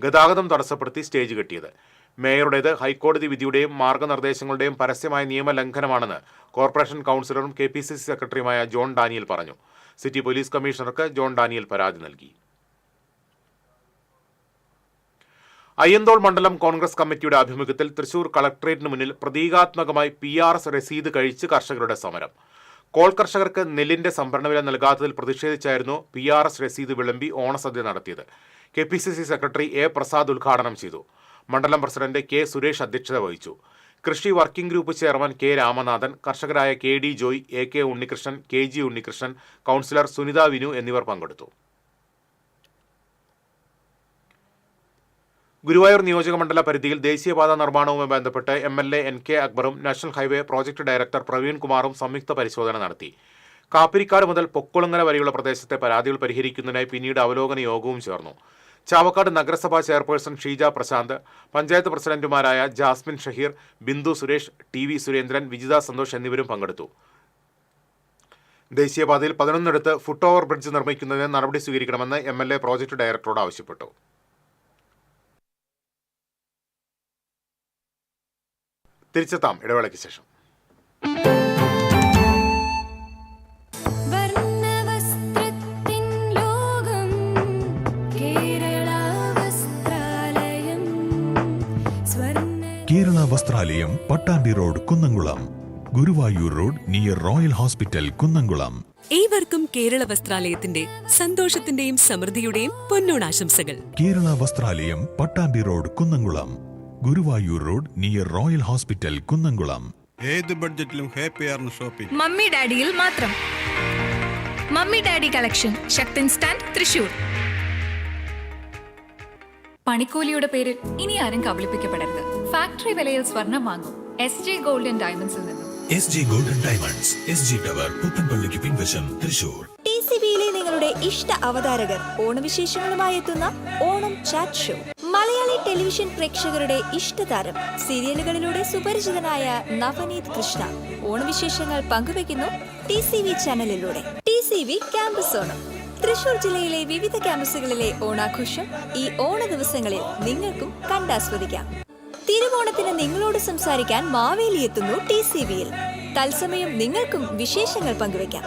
ഗതാഗതം തടസ്സപ്പെടുത്തി സ്റ്റേജ് കെട്ടിയത്. മേയറുടേത് ഹൈക്കോടതി വിധിയുടെയും മാർഗനിർദ്ദേശങ്ങളുടെയും പരസ്യമായ നിയമലംഘനമാണെന്ന് കോർപ്പറേഷൻ കൗൺസിലറും KPCC സെക്രട്ടറിയുമായ ജോൺ ഡാനിയൽ പറഞ്ഞു. സിറ്റി പോലീസ് കമ്മീഷണർക്ക് ജോൺ ഡാനിയൽ പരാതി നൽകി. അയ്യന്തോൾ മണ്ഡലം കോൺഗ്രസ് കമ്മിറ്റിയുടെ ആഭിമുഖ്യത്തിൽ തൃശൂർ കളക്ടറേറ്റിന് മുന്നിൽ പ്രതീകാത്മകമായി PRS രസീത് കഴിച്ച് കർഷകരുടെ സമരം. കോൾ കർഷകർക്ക് നെല്ലിന്റെ സംഭരണവില നൽകാത്തതിൽ പ്രതിഷേധിച്ചായിരുന്നു PRS രസീത് വിളമ്പി ഓണസദ്യ നടത്തിയത്. KPCC secretary A. പ്രസാദ് ഉദ്ഘാടനം ചെയ്തു. മണ്ഡലം പ്രസിഡന്റ് K. സുരേഷ് അധ്യക്ഷത വഹിച്ചു. കൃഷി working group chairman K. Ramanathan, കർഷകരായ KD Joy, AK Unnikrishnan, KG Unnikrishnan, councillor Sunitha Vinu എന്നിവർ പങ്കെടുത്തു. ഗുരുവായൂർ നിയോജകമണ്ഡല പരിധിയിൽ ദേശീയപാത നിർമ്മാണവുമായി ബന്ധപ്പെട്ട് MLA NK അക്ബറും national highway project director Praveen കുമാറും സംയുക്ത പരിശോധന നടത്തി. കാപ്പിരിക്കാട് മുതൽ പൊക്കുളങ്ങര വരെയുള്ള പ്രദേശത്തെ പരാതികൾ പരിഹരിക്കുന്നതിനായി പിന്നീട് അവലോകന യോഗവും ചേർന്നു. ചാവക്കാട് നഗരസഭാ ചെയർപേഴ്സൺ ഷീജ പ്രശാന്ത്, പഞ്ചായത്ത് പ്രസിഡന്റുമാരായ ജാസ്മിൻ ഷഹീർ, ബിന്ദു സുരേഷ്, TV സുരേന്ദ്രൻ, വിജിത സന്തോഷ് എന്നിവരും പങ്കെടുത്തു. ദേശീയപാതയിൽ 11 ഫുട് ഓവർ ബ്രിഡ്ജ് നിർമ്മിക്കുന്നതിന് നടപടി സ്വീകരിക്കണമെന്ന് MLA പ്രോജക്ട് ഡയറക്ടറോട് ആവശ്യപ്പെട്ടു. തിരിച്ചെത്താം ഇടവേളയ്ക്ക് ശേഷം. Kerala Vasthralayam, Pattambi road, Kunnamkulam. Guruvayur road near royal hospital, Kunnamkulam. ഏവർക്കും കേരള വസ്ത്രാലയത്തിന്റെ സന്തോഷത്തിന്റെയും സമൃദ്ധിയുടെയും പൊന്നോണാശംസകൾ. Kerala Vasthralayam, Pattambi road, Kunnamkulam. Guruvayur road near royal hospital, Kunnamkulam. ഏത് ബഡ്ജറ്റിലും ഹാപ്പിയാണ് ഷോപ്പിംഗ്. മമ്മി ഡാഡിയിൽ മാത്രം. Mummy daddy collection, Sakthan stand, Thrissur. പണിക്കൂലിയുടെ പേരിൽ ഇനി ആരും കബളിപ്പിക്കപ്പെടരുത്. ഫാക്ടറി വിലയിൽ സ്വർണം വാങ്ങും SJ ഗോൾഡ് ആൻഡ് ഡയമണ്ട്സിൽ നിന്നും. SJ gold and diamonds, SG tower, പുത്തൻപള്ളിക്ക് പിൻവശം, തൃശൂർ. TCBയിലെ നിങ്ങളുടെ ഇഷ്ട അവതാരകർ ഓണവിശേഷങ്ങളുമായി എത്തുന്ന Onam chat show. Malayali television പ്രേക്ഷകരുടെ ഇഷ്ടതാരം, സീരിയലുകളിലൂടെ സുപരിചിതനായ നവനീത് കൃഷ്ണ ഓണവിശേഷങ്ങൾ പങ്കുവയ്ക്കുന്നു TCV ചാനലിലൂടെ. TCV campus Onam. തൃശൂർ ജില്ലയിലെ വിവിധ ക്യാമ്പസുകളിലെ ഓണാഘോഷം ഈ ഓണ ദിവസങ്ങളിൽ നിങ്ങൾക്കും കണ്ടാസ്വദിക്കാം. തിരുവോണത്തിന് നിങ്ങളോട് സംസാരിക്കാൻ മാവേലി എത്തുന്നു TCVയിൽ. തത്സമയം നിങ്ങൾക്കും വിശേഷങ്ങൾ പങ്കുവയ്ക്കാം.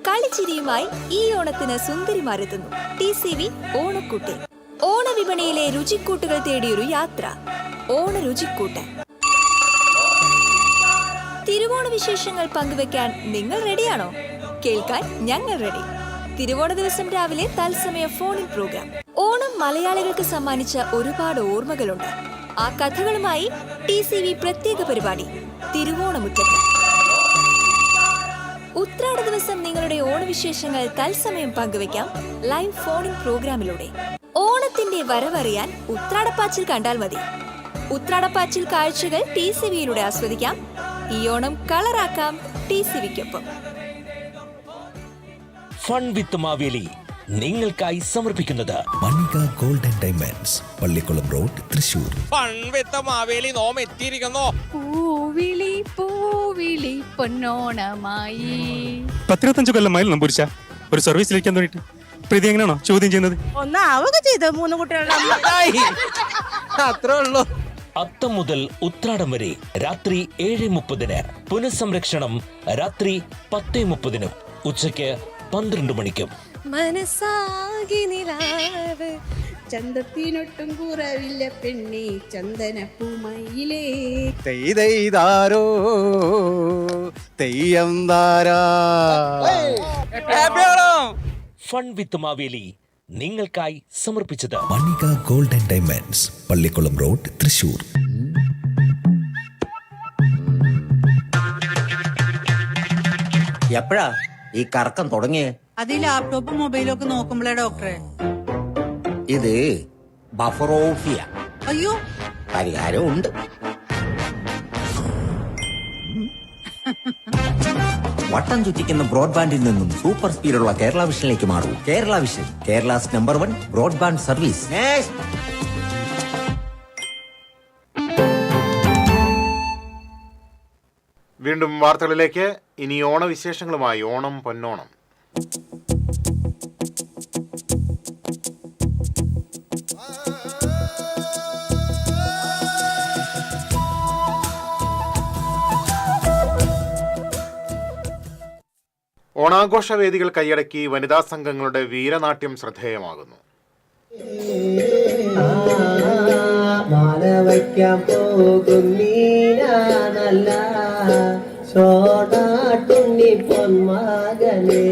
കളിച്ചിരിയുമായി ഈ ഓണത്തിന് സുന്ദരിമാരെത്തുന്നു TCV ഓണക്കൂട്ടിൽ. ഓണവിപണിയിലെ രുചിക്കൂട്ടുകൾ തേടിയൊരു യാത്ര, ഓണ രുചിക്കൂട്ട്. തിരുവോണ വിശേഷങ്ങൾ പങ്കുവെക്കാൻ നിങ്ങൾ റെഡിയാണോ? കേൾക്കാൻ ഞങ്ങൾ റെഡി. തിരുവോണ ദിവസം രാവിലെ തത്സമയ ഫോണിൻ പ്രോഗ്രാം. ഓണം മലയാളികൾക്ക് സമ്മാനിച്ച ഒരുപാട് ഓർമ്മകളുണ്ട്. ആ കഥകളുമായി TCV പ്രത്യേക പരിപാടി തിരുവോണമുറ്റത്ത്. ഉത്രാട ദിവസം നിങ്ങളുടെ ഓണവിശേഷങ്ങൾ തത്സമയം പങ്കുവയ്ക്കാം ലൈവ് ഫോണിൻ പ്രോഗ്രാമിലൂടെ. ഓണത്തിന്റെ വരവറിയാൻ ഉത്രാടപ്പാച്ചിൽ കണ്ടാൽ മതി. ഉത്രാടപ്പാച്ചിൽ കാഴ്ചകൾ TCVയിലൂടെ ആസ്വദിക്കാം. ഈ ഓണം കളറാക്കാം TCVക്കൊപ്പം. ഫൺ വിത്ത് മാവേലി നിങ്ങൾക്കായി സമർപ്പിക്കുന്നത് Manika gold and diamonds, Pallikkulam road, Thrissur. Fun with Maveli നോം എത്തിയിരിക്കുന്നു. പൂവിളി പൂവിളി പൊന്നോണമായി. 15 കൊല്ലമായി നമ്പൂരിച്ച ഒരു സർവീസിലിരിക്കാൻ വേണ്ടിട്ട് പ്രീതി എങ്ങനെയാണോ ചോദ്യം ചെയ്യുന്നത്? ഒന്നാവുക ചെയ്ത് 3 കുട്ടികളുടെ അത്രേ ഉള്ളൂ. അത്തം മുതൽ ഉത്രാടം വരെ രാത്രി 7:30, പുനഃസംരക്ഷണം രാത്രി 10:30, ഉച്ചയ്ക്ക് 12 മണിക്കും. മനസ്സാകി നിലാവ് ചന്തത്തിനൊട്ടും കുറവില്ല പെണ്ണി ചന്ദനപ്പൂമയിലേ തെയ്താരോ തെയ്യം താരാ ഫൺ വിത്ത് മാവേലി നിങ്ങൾക്കായി സമർപ്പിച്ചത് Manika gold and diamonds, Pallikkulam road, Thrissur. എപ്പോഴാ ഈ കറക്കം തുടങ്ങിയേ? അത് ലാപ്ടോപ്പും മൊബൈലും ഒക്കെ നോക്കുമ്പോഴേ ഡോക്ടറെ. ഇത് ബഫറോഫിയ. അയ്യോ, പരിഹാരം ഉണ്ട്. വട്ടം ചുറ്റിക്കുന്ന ബ്രോഡ്ബാൻഡിൽ നിന്നും സൂപ്പർ സ്പീഡുള്ള കേരള വിഷനിലേക്ക് മാറൂ. Kerala vision, Kerala's number 1 broadband service. വീണ്ടും വാർത്തകളിലേക്ക്. ഇനി ഓണവിശേഷങ്ങളുമായി ഓണം പൊന്നോണം. ഓണാഘോഷ വേദികൾ കൈയടക്കി വനിതാ സംഘങ്ങളുടെ വീരനാട്യം ശ്രദ്ധേയമാകുന്നു. മാലവയ്ക്കാൻ പോകുന്നീനാനല്ല സോടാട്ടുണ്ണി പൊന്മകനേ.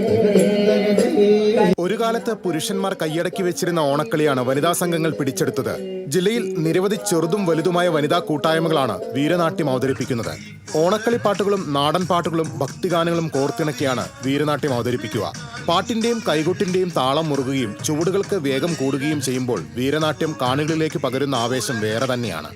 ഒരു കാലത്ത് പുരുഷന്മാർ കൈയടക്കി വെച്ചിരുന്ന ഓണക്കളിയാണ് വനിതാ സംഘങ്ങൾ പിടിച്ചെടുത്തത്. ജില്ലയിൽ നിരവധി ചെറുതും വലുതുമായ വനിതാ കൂട്ടായ്മകളാണ് വീരനാട്യം അവതരിപ്പിക്കുന്നത്. ഓണക്കളി പാട്ടുകളും നാടൻ പാട്ടുകളും ഭക്തിഗാനങ്ങളും കോർത്തിണക്കിയാണ് വീരനാട്യം അവതരിപ്പിക്കുക. പാട്ടിന്റെയും കൈകൊട്ടിന്റെയും താളം മുറുകുകയും ചുവടുകൾക്ക് വേഗം കൂടുകയും ചെയ്യുമ്പോൾ വീരനാട്യം കാണികളിലേക്ക് പകരുന്ന ആവേശം വേറെ തന്നെയാണ്.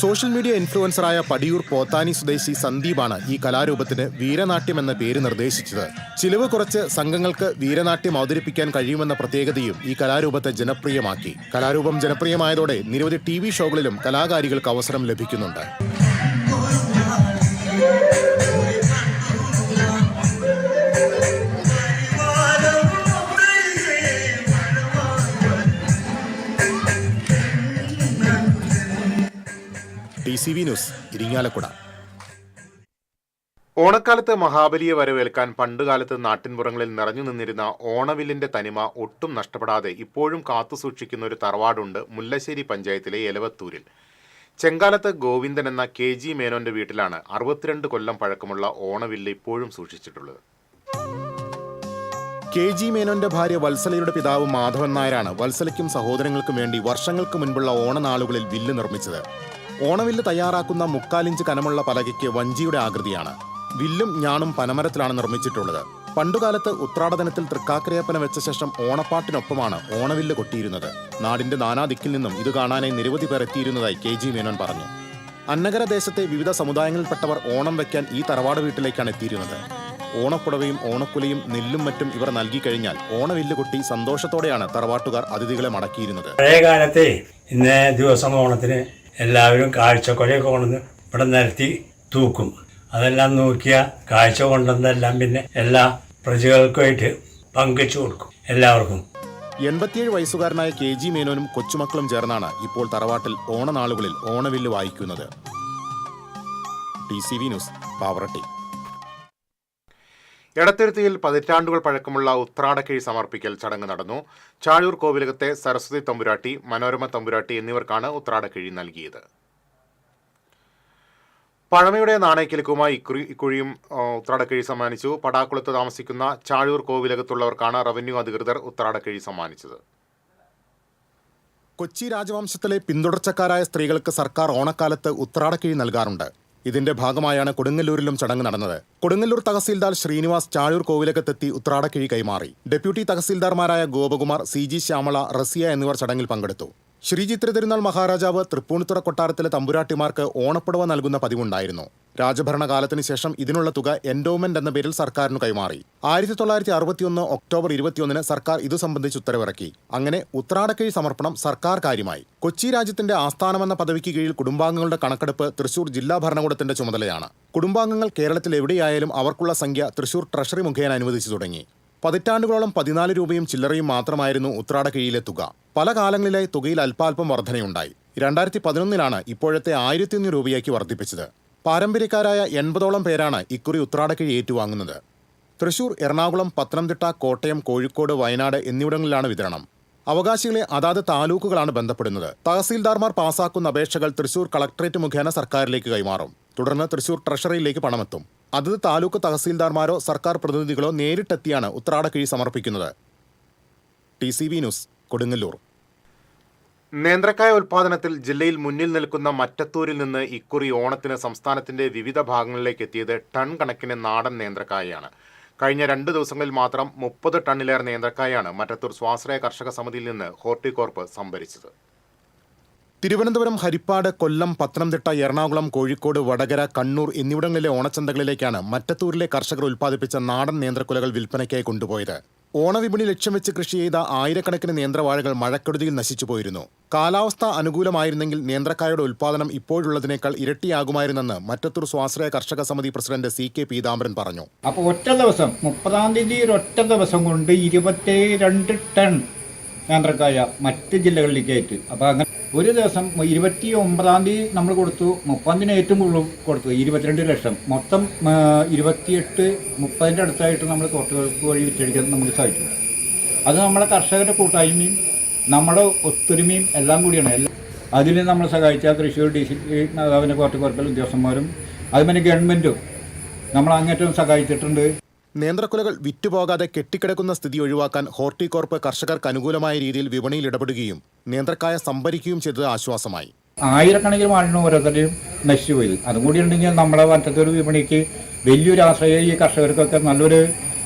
സോഷ്യൽ മീഡിയ ഇൻഫ്ലുവൻസറായ പടിയൂർ പോത്താനി സ്വദേശി സന്ദീപാണ് ഈ കലാരൂപത്തിന് വീരനാട്യം എന്ന പേര് നിർദ്ദേശിച്ചത്. ചിലവ് കുറച്ച് സംഘങ്ങൾക്ക് വീരനാട്യം അവതരിപ്പിക്കാൻ കഴിയുമെന്ന പ്രത്യേകതയും ഈ കലാരൂപത്തെ ജനപ്രിയമാക്കി. കലാരൂപം ജനപ്രിയമായതോടെ നിരവധി TV ഷോകളിലും കലാകാരികൾക്ക് അവസരം ലഭിക്കുന്നുണ്ട്. TCV news, Irinjalakuda. ഓണക്കാലത്ത് മഹാബലിയെ വരവേൽക്കാൻ പണ്ടുകാലത്ത് നാട്ടിൻപുറങ്ങളിൽ നിറഞ്ഞു നിന്നിരുന്ന ഓണവില്ലിന്റെ തനിമ ഒട്ടും നഷ്ടപ്പെടാതെ ഇപ്പോഴും കാത്തുസൂക്ഷിക്കുന്ന ഒരു തറവാടുണ്ട് മുല്ലശ്ശേരി പഞ്ചായത്തിലെ എലവത്തൂരിൽ. ചെങ്കാലത്ത് ഗോവിന്ദൻ എന്ന KG മേനോന്റെ വീട്ടിലാണ് 62 കൊല്ലം പഴക്കമുള്ള ഓണവില്ല് ഇപ്പോഴും സൂക്ഷിച്ചിട്ടുള്ളത്. KG മേനോന്റെ ഭാര്യ വത്സലയുടെ പിതാവ് മാധവൻ നായരാണ് വത്സലയ്ക്കും സഹോദരങ്ങൾക്കും വേണ്ടി വർഷങ്ങൾക്ക് മുൻപുള്ള ഓണനാളുകളിൽ വില്ല് നിർമ്മിച്ചത്. ഓണവില്ല് തയ്യാറാക്കുന്ന 3/4 ഇഞ്ച് കനമുള്ള പലകയ്ക്ക് വഞ്ചിയുടെ ആകൃതിയാണ്. വില്ലും ഞാണും പനമരത്തിലാണ് നിർമ്മിച്ചിട്ടുള്ളത്. പണ്ടുകാലത്ത് ഉത്രാടദിനത്തിൽ തൃക്കാക്കരയപ്പന വെച്ച ശേഷം ഓണപ്പാട്ടിനൊപ്പമാണ് ഓണവില്ല് കൊട്ടിയിരുന്നത്. നാടിന്റെ നാനാദിക്കിൽ നിന്നും ഇത് കാണാനായി നിരവധി പേർ എത്തിയിരുന്നതായി KG മേനോൻ പറഞ്ഞു. അന്നഗര ദേശത്തെ വിവിധ സമുദായങ്ങളിൽപ്പെട്ടവർ ഓണം വയ്ക്കാൻ ഈ തറവാട് വീട്ടിലേക്കാണ് എത്തിയിരുന്നത്. ഓണപ്പുടവയും ഓണക്കുലയും നെല്ലും മറ്റും ഇവർ നൽകി കഴിഞ്ഞാൽ ഓണവില്ല് കൊട്ടി സന്തോഷത്തോടെയാണ് തറവാട്ടുകാർ അതിഥികളെ മടക്കിയിരുന്നത്. പഴയ കാലത്തെ ഇന്നേ ദിവസം ഓണത്തിന് എല്ലാവരും കാഴ്ചക്കൊലയൊക്കെ കൊണ്ടുവന്ന് ഇവിടെ നിരത്തി തൂക്കും. അതെല്ലാം നോക്കിയ കാഴ്ച കൊണ്ടുവന്നെല്ലാം പിന്നെ എല്ലാ പ്രജകൾക്കുമായിട്ട് പങ്കുവെച്ചു കൊടുക്കും എല്ലാവർക്കും. 87 വയസ്സുകാരനായ KG മേനോനും കൊച്ചുമക്കളും ചേർന്നാണ് ഇപ്പോൾ തറവാട്ടിൽ ഓണനാളുകളിൽ ഓണവില്ല് വായിക്കുന്നത്. TCV news, Pavaratti. എടത്തിരുത്തിയിൽ പതിറ്റാണ്ടുകൾ പഴക്കമുള്ള ഉത്രാടക്കിഴി സമർപ്പിക്കൽ ചടങ്ങ് നടന്നു. ചാഴൂർ കോവിലകത്തെ സരസ്വതി തമ്പുരാട്ടി, മനോരമ തമ്പുരാട്ടി എന്നിവർക്കാണ് ഉത്രാടക്കിഴി നൽകിയത്. പഴമയുടെ നാണയക്കിലുക്കുമായി ഇക്കുഴിയും ഉത്രാടക്കിഴി സമ്മാനിച്ചു. പടാക്കുളത്ത് താമസിക്കുന്ന ചാഴൂർ കോവിലകത്തുള്ളവർക്കാണ് റവന്യൂ അധികൃതർ ഉത്രാടക്കിഴി സമ്മാനിച്ചത്. കൊച്ചി രാജവംശത്തിലെ പിന്തുടർച്ചക്കാരായ സ്ത്രീകൾക്ക് സർക്കാർ ഓണക്കാലത്ത് ഉത്രാടക്കിഴി നൽകാറുണ്ട്. ഇതിന്റെ ഭാഗമായാണ് കൊടുങ്ങല്ലൂരിലും ചടങ്ങ് നടന്നത്. കൊടുങ്ങല്ലൂർ തഹസീൽദാർ ശ്രീനിവാസ് ചാഴൂർ കോവിലകത്തെത്തി ഉത്രാടക്കിഴി കൈമാറി. ഡെപ്യൂട്ടി തഹസീൽദാർമാരായ ഗോപകുമാർ, CG ശ്യാമള, റസിയ എന്നിവർ ചടങ്ങിൽ പങ്കെടുത്തു. ശ്രീചിത്ര തിരുനാൾ മഹാരാജാവ് തൃപ്പൂണിത്തുറ കൊട്ടാരത്തിലെ തമ്പുരാട്ടിമാർക്ക് ഓണപ്പുടവ നൽകുന്ന പതിവുണ്ടായിരുന്നു. രാജഭരണകാലത്തിന് ശേഷം ഇതിനുള്ള തുക എൻഡോമെന്റ് എന്ന പേരിൽ സർക്കാരിന് കൈമാറി. 1961 ഒക്ടോബർ 21 സർക്കാർ ഇതു സംബന്ധിച്ച് ഉത്തരവിറക്കി. അങ്ങനെ ഉത്രാടക്കിഴി സമർപ്പണം സർക്കാർ കാര്യമായി. കൊച്ചി രാജ്യത്തിന്റെ ആസ്ഥാനമെന്ന പദവിക്ക് കീഴിൽ കുടുംബാംഗങ്ങളുടെ കണക്കെടുപ്പ് തൃശൂർ ജില്ലാ ഭരണകൂടത്തിന്റെ ചുമതലയാണ്. കുടുംബാംഗങ്ങൾ കേരളത്തിൽ എവിടെയായാലും അവർക്കുള്ള സംഖ്യ തൃശൂർ ട്രഷറി മുഖേന അനുവദിച്ചു തുടങ്ങി. പതിറ്റാണ്ടുകളോളം 14 രൂപയും ചില്ലറയും മാത്രമായിരുന്നു ഉത്രാടക്കിഴിയിലെ തുക. പല കാലങ്ങളിലായി തുകയിൽ അല്പാൽപ്പം വർധനയുണ്ടായി. 2011 ഇപ്പോഴത്തെ 1100 രൂപയാക്കി വർദ്ധിപ്പിച്ചത്. പാരമ്പര്യക്കാരായ 80ഓളം പേരാണ് ഇക്കുറി ഉത്രാടക്കിഴി ഏറ്റുവാങ്ങുന്നത്. തൃശൂർ, എറണാകുളം, പത്തനംതിട്ട, കോട്ടയം, കോഴിക്കോട്, വയനാട് എന്നിവിടങ്ങളിലാണ് വിതരണം. അവകാശികളെ അതാത് താലൂക്കുകളാണ് ബന്ധപ്പെടുന്നത്. തഹസീൽദാർമാർ പാസാക്കുന്ന അപേക്ഷകൾ തൃശൂർ കളക്ടറേറ്റ് മുഖേന സർക്കാരിലേക്ക് കൈമാറും. തുടർന്ന് തൃശൂർ ട്രഷറിയിലേക്ക് പണമെത്തും. അതത് താലൂക്ക് തഹസീൽദാർമാരോ സർക്കാർ പ്രതിനിധികളോ നേരിട്ടെത്തിയാണ് ഉത്രാടക്കിഴി സമർപ്പിക്കുന്നത്. TCV news, Kodungallur. നേന്ത്രക്കായ ഉൽപ്പാദനത്തിൽ ജില്ലയിൽ മുന്നിൽ നിൽക്കുന്ന മറ്റത്തൂരിൽ നിന്ന് ഇക്കുറി ഓണത്തിന് സംസ്ഥാനത്തിന്റെ വിവിധ ഭാഗങ്ങളിലേക്ക് എത്തിയത് ടൺ കണക്കിന് നാടൻ നേന്ത്രക്കായയാണ്. കഴിഞ്ഞ 2 ദിവസങ്ങളിൽ മാത്രം 30 ടണ്ണിലേറെ നേന്ത്രക്കായാണ് മറ്റത്തൂർ സ്വാശ്രയ കർഷക സമിതിയിൽ നിന്ന് ഹോർട്ടികോർപ്പ് സംഭരിച്ചത്. തിരുവനന്തപുരം, ഹരിപ്പാട്, കൊല്ലം, പത്തനംതിട്ട, എറണാകുളം, കോഴിക്കോട്, വടകര, കണ്ണൂർ എന്നിവിടങ്ങളിലെ ഓണച്ചന്തകളിലേക്കാണ് മറ്റത്തൂരിലെ കർഷകർ ഉൽപ്പാദിപ്പിച്ച നാടൻ നേന്ത്രക്കുലകൾ വിൽപ്പനയ്ക്കായി കൊണ്ടുപോയത്. ഓണവിപണി ലക്ഷ്യം വെച്ച് കൃഷി ചെയ്ത ആയിരക്കണക്കിന് നേന്ത്രവാഴകൾ മഴക്കെടുതിയിൽ നശിച്ചുപോയിരുന്നു. കാലാവസ്ഥ അനുകൂലമായിരുന്നെങ്കിൽ നേന്ത്രക്കായുടെ ഉൽപ്പാദനം ഇപ്പോഴുള്ളതിനേക്കാൾ ഇരട്ടിയാകുമായിരുന്നെന്ന് മറ്റത്തൂർ സ്വാശ്രയ കർഷക സമിതി പ്രസിഡന്റ് CK പീതാംബരൻ പറഞ്ഞു. അപ്പോൾ ഒറ്റ ദിവസം 30-ാം തീയതി ഒറ്റ ദിവസം കൊണ്ട് 22 ടൺ നേന്ത്രക്കായ മറ്റ് ജില്ലകളിലേക്ക് അയച്ചു. അപ്പോൾ അങ്ങനെ ഒരു ദിവസം 29-ാം തീയതി നമ്മൾ കൊടുത്തു, 30-ാം തീയതി ഏറ്റവും കൂടുതൽ കൊടുത്തു 22 ലക്ഷം. മൊത്തം 28-30ൻ്റെ അടുത്തായിട്ട് നമ്മൾ തോട്ടുകൾക്ക് വഴി വിറ്റഴിക്കാൻ നമുക്ക് സാധിച്ചു. അത് നമ്മളെ കർഷകരുടെ കൂട്ടായ്മയും നമ്മുടെ ഒത്തൊരുമയും എല്ലാം കൂടിയാണ്. അതിൽ നമ്മൾ സഹായിച്ച തൃശ്ശൂർ DC അതിൻ്റെ കോർപ്പറേറ്റ് ഉദ്യോഗസ്ഥന്മാരും അതുപോലെ ഗവൺമെൻറ്റും നമ്മൾ അങ്ങേറ്റവും സഹായിച്ചിട്ടുണ്ട്. നേന്ത്രക്കുലകൾ വിറ്റുപോകാതെ കെട്ടിക്കിടക്കുന്ന സ്ഥിതി ഒഴിവാക്കാൻ ഹോർട്ടികോർപ്പ് കർഷകർക്ക് അനുകൂലമായ രീതിയിൽ വിപണിയിൽ ഇടപെടുകയും നേന്ത്രക്കായ സംഭരിക്കുകയും ചെയ്തത് ആശ്വാസമായി. ആയിരക്കണക്കിന് വാഴണ് ഓരോരുത്തരെയും നശിച്ചു പോയത്. അതും കൂടി ഉണ്ടെങ്കിൽ നമ്മുടെ മറ്റത്തൊരു വിപണിക്ക് വലിയൊരു ആശ്രയം ഈ കർഷകർക്കൊക്കെ നല്ലൊരു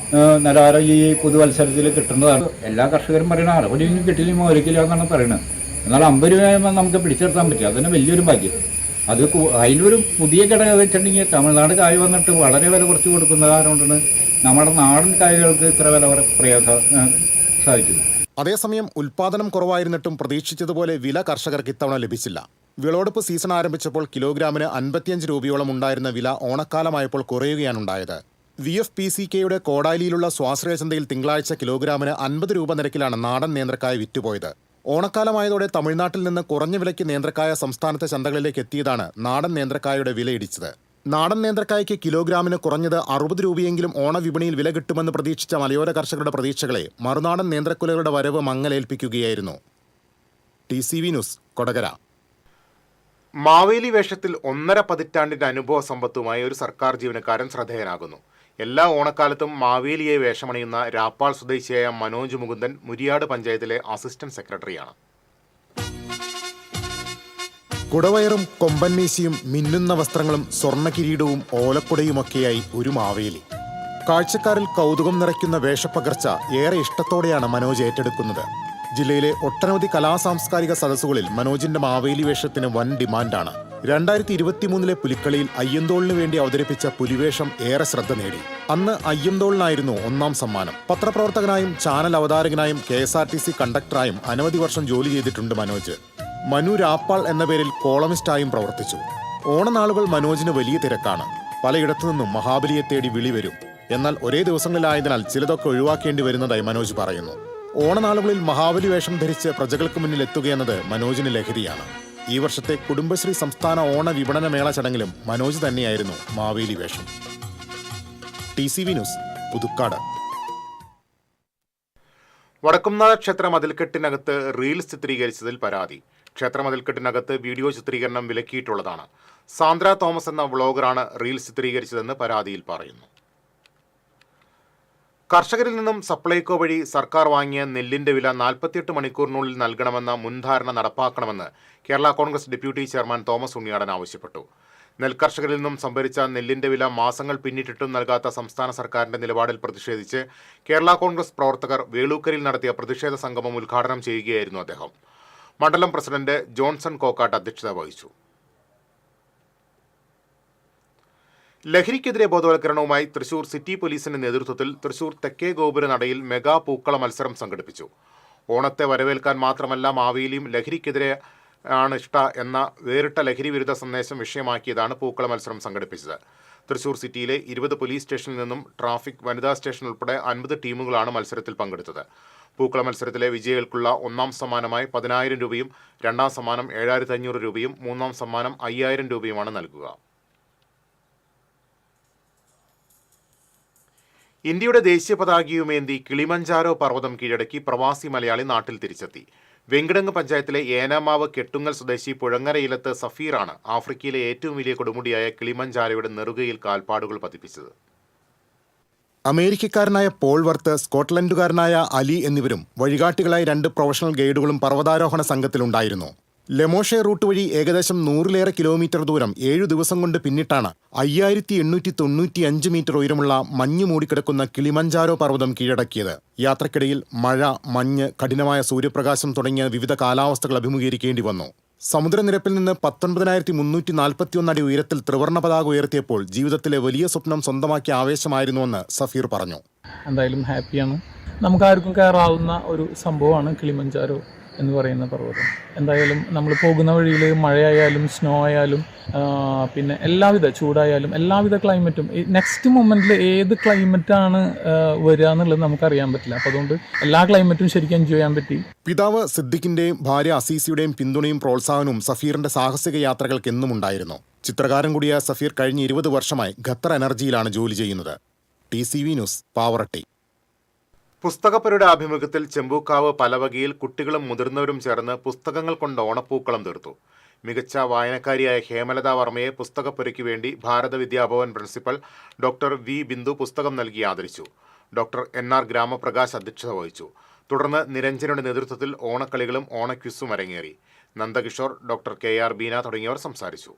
നിലവാരം ഈ പുതുവത്സരത്തിൽ കിട്ടുന്നതാണ്. എല്ലാ കർഷകരും പറയുന്നത് 60 രൂപയും കിട്ടില്ലെങ്കിൽ 1 കിലോ എന്നാണ് പറയുന്നത്. എന്നാൽ 50 രൂപ നമുക്ക് പിടിച്ചെടുത്താൻ പറ്റും. അതിന് വലിയൊരു ഭാഗ്യം. അത് അതിനൊരു പുതിയ ഘടകം വെച്ചിട്ടുണ്ടെങ്കിൽ തമിഴ്നാട് കായ വന്നിട്ട് വളരെ വില കുറച്ച് കൊടുക്കുന്ന കാരണം കൊണ്ടാണ് നമ്മുടെ നാടൻ കായകൾക്ക് ഇത്ര വില സാധിക്കുന്നത്. അതേസമയം ഉൽപ്പാദനം കുറവായിരുന്നിട്ടും പ്രതീക്ഷിച്ചതുപോലെ വില കർഷകർക്ക് ഇത്തവണ ലഭിച്ചില്ല. വിളവെടുപ്പ് സീസൺ ആരംഭിച്ചപ്പോൾ കിലോഗ്രാമിന് 55 രൂപയോളം ഉണ്ടായിരുന്ന വില ഓണക്കാലമായപ്പോൾ കുറയുകയാണുണ്ടായത്. VFPCKയുടെ കോടാലിയിലുള്ള സ്വാശ്രയ ചന്തയിൽ തിങ്കളാഴ്ച കിലോഗ്രാമിന് 50 രൂപ നിരക്കിലാണ് നാടൻ നേന്ത്രക്കായ വിറ്റുപോയത്. ഓണക്കാലമായതോടെ തമിഴ്നാട്ടിൽ നിന്ന് കുറഞ്ഞ വിലയ്ക്ക് നേന്ത്രക്കായ സംസ്ഥാനത്തെ ചന്തകളിലേക്ക് എത്തിയതാണ് നാടൻ നേന്ത്രക്കായയുടെ വിലയിടിച്ചത്. നാടൻ നേന്ത്രക്കായ്ക്ക് കിലോഗ്രാമിന് കുറഞ്ഞത് 60 രൂപയെങ്കിലും ഓണവിപണിയിൽ വില കിട്ടുമെന്ന് പ്രതീക്ഷിച്ച മലയോര കർഷകരുടെ പ്രതീക്ഷകളെ മറുനാടൻ നേന്ത്രക്കുലകളുടെ വരവ് മങ്ങലേൽപ്പിക്കുകയായിരുന്നു. TCV news, Kodakara. മാവേലി വേഷത്തിൽ 1.5 പതിറ്റാണ്ടിന്റെ അനുഭവ സമ്പത്തുമായി ഒരു സർക്കാർ ജീവനക്കാരൻ ശ്രദ്ധേയനാകുന്നു. എല്ലാ ഓണക്കാലത്തും മാവേലിയെ വേഷമണിയുന്ന രാപ്പാൾ സ്വദേശിയായ മനോജ് മുകുന്ദൻ മുരിയാട് പഞ്ചായത്തിലെ അസിസ്റ്റന്റ് സെക്രട്ടറിയാണ്. കുടവയറും കൊമ്പൻമീശിയും മിന്നുന്ന വസ്ത്രങ്ങളും സ്വർണ്ണ കിരീടവും ഓലക്കുടയുമൊക്കെയായി ഒരു മാവേലി. കാഴ്ചക്കാരിൽ കൗതുകം നിറയ്ക്കുന്ന വേഷപ്പകർച്ച ഏറെ ഇഷ്ടത്തോടെയാണ് മനോജ് ഏറ്റെടുക്കുന്നത്. ജില്ലയിലെ ഒട്ടനവധി കലാസാംസ്കാരിക സദസ്സുകളിൽ മനോജിന്റെ മാവേലി വേഷത്തിന് വൻ ഡിമാൻഡാണ്. 2023 പുലിക്കളിയിൽ അയ്യന്തോളിന് വേണ്ടി അവതരിപ്പിച്ച പുലിവേഷം ഏറെ ശ്രദ്ധ നേടി. അന്ന് അയ്യന്തോളിനായിരുന്നു 1ാം സമ്മാനം. പത്രപ്രവർത്തകനായും ചാനൽ അവതാരകനായും KSRTC കണ്ടക്ടറായും അനവധി വർഷം ജോലി ചെയ്തിട്ടുണ്ട് മനോജ്. മനു രാപ്പാൾ എന്ന പേരിൽ കോളമിസ്റ്റായും പ്രവർത്തിച്ചു. ഓണനാളുകൾ മനോജിന് വലിയ തിരക്കാണ്. പലയിടത്തു നിന്നും മഹാബലിയെ തേടി വിളി വരും. എന്നാൽ ഒരേ ദിവസങ്ങളിലായതിനാൽ ചിലതൊക്കെ ഒഴിവാക്കേണ്ടി വരുന്നതായി മനോജ് പറയുന്നു. ഓണനാളുകളിൽ മഹാബലി വേഷം ധരിച്ച് പ്രജകൾക്ക് മുന്നിൽ എത്തുകയെന്നത് മനോജിന് ലഹരിയാണ്. ഈ വർഷത്തെ കുടുംബശ്രീ സംസ്ഥാന ഓണ വിപണന മേള ചടങ്ങിലും മനോജ് തന്നെയായിരുന്നു മാവേലി വേഷം. TCV news, Puthukkad. വടക്കുംനാഥ ക്ഷേത്ര മതിൽക്കെട്ടിനകത്ത് റീൽസ് ചിത്രീകരിച്ചതിൽ പരാതി. ക്ഷേത്ര മതിൽക്കെട്ടിനകത്ത് വീഡിയോ ചിത്രീകരണം വിലക്കിയിട്ടുള്ളതാണ്. സാന്ദ്ര തോമസ് എന്ന വ്ളോഗറാണ് റീൽസ് ചിത്രീകരിച്ചതെന്ന് പരാതിയിൽ പറയുന്നു. കർഷകരിൽ നിന്നും സപ്ലൈകോ വഴി സർക്കാർ വാങ്ങിയ നെല്ലിന്റെ വില 48 മണിക്കൂറിനുള്ളിൽ നൽകണമെന്ന മുൻധാരണ നടപ്പാക്കണമെന്ന് Kerala Congress deputy chairman Thomas Unniyadan ആവശ്യപ്പെട്ടു. നെൽകർഷകരിൽ നിന്നും സംഭരിച്ച നെല്ലിന്റെ വില മാസങ്ങൾ പിന്നിട്ടിട്ടും നൽകാത്ത സംസ്ഥാന സർക്കാരിന്റെ നിലപാടിൽ പ്രതിഷേധിച്ച് കേരള കോൺഗ്രസ് പ്രവർത്തകർ വേളൂക്കരയിൽ നടത്തിയ പ്രതിഷേധ സംഗമം ഉദ്ഘാടനം ചെയ്യുകയായിരുന്നു അദ്ദേഹം. മണ്ഡലം പ്രസിഡന്റ് ജോൺസൺ കോക്കാട്ട് അധ്യക്ഷത വഹിച്ചു. ലഹരിക്കെതിരെ ബോധവൽക്കരണവുമായി തൃശൂർ സിറ്റി പോലീസിന്റെ നേതൃത്വത്തിൽ തൃശൂർ തെക്കേ ഗോപുര നടയിൽ മെഗാ പൂക്കള മത്സരം സംഘടിപ്പിച്ചു. ഓണത്തെ വരവേൽക്കാൻ മാത്രമല്ല മാവേലിയും ലഹരിക്കെതിരെ ആണ് ഇഷ്ട എന്ന വേറിട്ട ലഹരി വിരുദ്ധ സന്ദേശം വിഷയമാക്കിയതാണ് പൂക്കള മത്സരം സംഘടിപ്പിച്ചത്. തൃശൂർ സിറ്റിയിലെ 20 പോലീസ് സ്റ്റേഷനിൽ നിന്നും ട്രാഫിക്, വനിതാ സ്റ്റേഷൻ ഉൾപ്പെടെ 50 ടീമുകളാണ് മത്സരത്തിൽ പങ്കെടുത്തത്. പൂക്കള മത്സരത്തിലെ വിജയികൾക്കുള്ള ഒന്നാം സമ്മാനമായി 10,000 രൂപയും 2ാം സമ്മാനം 7,500 രൂപയും 3ാം സമ്മാനം 5,000 രൂപയുമാണ് നൽകുക. ഇന്ത്യയുടെ ദേശീയ പതാകയുമേന്തി കിളിമഞ്ചാരോ പർവ്വതം കീഴടക്കി പ്രവാസി മലയാളി നാട്ടിൽ തിരിച്ചെത്തി. വെങ്കിടങ്ങ് പഞ്ചായത്തിലെ ഏനാമാവ് കെട്ടുങ്ങൽ സ്വദേശി പുഴങ്ങരയിലത്ത് സഫീറാണ് ആഫ്രിക്കയിലെ ഏറ്റവും വലിയ കൊടുമുടിയായ കിളിമഞ്ചാരോയുടെ നെറുകയിൽ കാൽപ്പാടുകൾ പതിപ്പിച്ചത്. അമേരിക്കക്കാരനായ പോൾ വർത്ത്, സ്കോട്ട്ലൻഡുകാരനായ അലി എന്നിവരും വഴികാട്ടികളായി 2 പ്രൊഫഷണൽ ഗൈഡുകളും പർവ്വതാരോഹണ സംഘത്തിലുണ്ടായിരുന്നു. ലെമോഷെ റൂട്ട് വഴി ഏകദേശം 100-ലേറെ കിലോമീറ്റർ ദൂരം 7 ദിവസം കൊണ്ട് പിന്നിട്ടാണ് 5895 മീറ്റർ ഉയരമുള്ള മഞ്ഞ് മൂടിക്കിടക്കുന്ന കിളിമഞ്ചാരോ പർവ്വതം കീഴടക്കിയത്. യാത്രക്കിടയിൽ മഴ, മഞ്ഞ്, കഠിനമായ സൂര്യപ്രകാശം തുടങ്ങിയ വിവിധ കാലാവസ്ഥകൾ അഭിമുഖീകരിക്കേണ്ടി വന്നു. സമുദ്രനിരപ്പിൽ നിന്ന് 19,341 അടി ഉയരത്തിൽ ത്രിവർണ്ണ പതാക ഉയർത്തിയപ്പോൾ ജീവിതത്തിലെ വലിയ സ്വപ്നം സ്വന്തമാക്കിയ ആവേശമായിരുന്നുവെന്ന് സഫീർ പറഞ്ഞു. എന്തായാലും ഹാപ്പിയാണ്. നമുക്കാർക്കും കയറാവുന്ന ഒരു സംഭവമാണ് കിളിമഞ്ചാരോ എന്ന് പറയുന്ന പർവ്വതം. എന്തായാലും നമ്മൾ പോകുന്ന വഴിയിൽ മഴയായാലും സ്നോ ആയാലും പിന്നെ എല്ലാവിധ ചൂടായാലും എല്ലാവിധ ക്ലൈമറ്റും നെക്സ്റ്റ് മൊമെൻറ്റിൽ ഏത് ക്ലൈമറ്റാണ് വരിക എന്നുള്ളത് നമുക്കറിയാൻ പറ്റില്ല. അപ്പോൾ അതുകൊണ്ട് എല്ലാ ക്ലൈമറ്റും ശരിക്കും എൻജോയ് ചെയ്യാൻ പറ്റി. പിതാവ് സിദ്ദിഖിന്റെയും ഭാര്യ അസീസിയുടെയും പിന്തുണയും പ്രോത്സാഹനവും സഫീറിന്റെ സാഹസിക യാത്രകൾക്ക് എന്നും ഉണ്ടായിരുന്നു. ചിത്രകാരൻ കൂടിയ സഫീർ കഴിഞ്ഞ 20 വർഷമായി ഖത്തർ എനർജിയിലാണ് ജോലി ചെയ്യുന്നത്. TCV news, Pavaratti. പുസ്തകപ്പരുടെ ആഭിമുഖ്യത്തിൽ ചെമ്പൂക്കാവ് പലവകയിൽ കുട്ടികളും മുതിർന്നവരും ചേർന്ന് പുസ്തകങ്ങൾ കൊണ്ട് ഓണപ്പൂക്കളം തീർത്തു. മികച്ച വായനക്കാരിയായ ഹേമലത വർമ്മയെ പുസ്തകപ്പുരയ്ക്ക് വേണ്ടി Bharata Vidyabhavan principal doctor V. Bindu പുസ്തകം നൽകി ആദരിച്ചു. ഡോക്ടർ NR ഗ്രാമപ്രകാശ് അധ്യക്ഷത വഹിച്ചു. തുടർന്ന് നിരഞ്ജനയുടെ നേതൃത്വത്തിൽ ഓണക്കളികളും ഓണക്വിസും അരങ്ങേറി. നന്ദകിഷോർ, ഡോക്ടർ KR ബീന തുടങ്ങിയവർ സംസാരിച്ചു.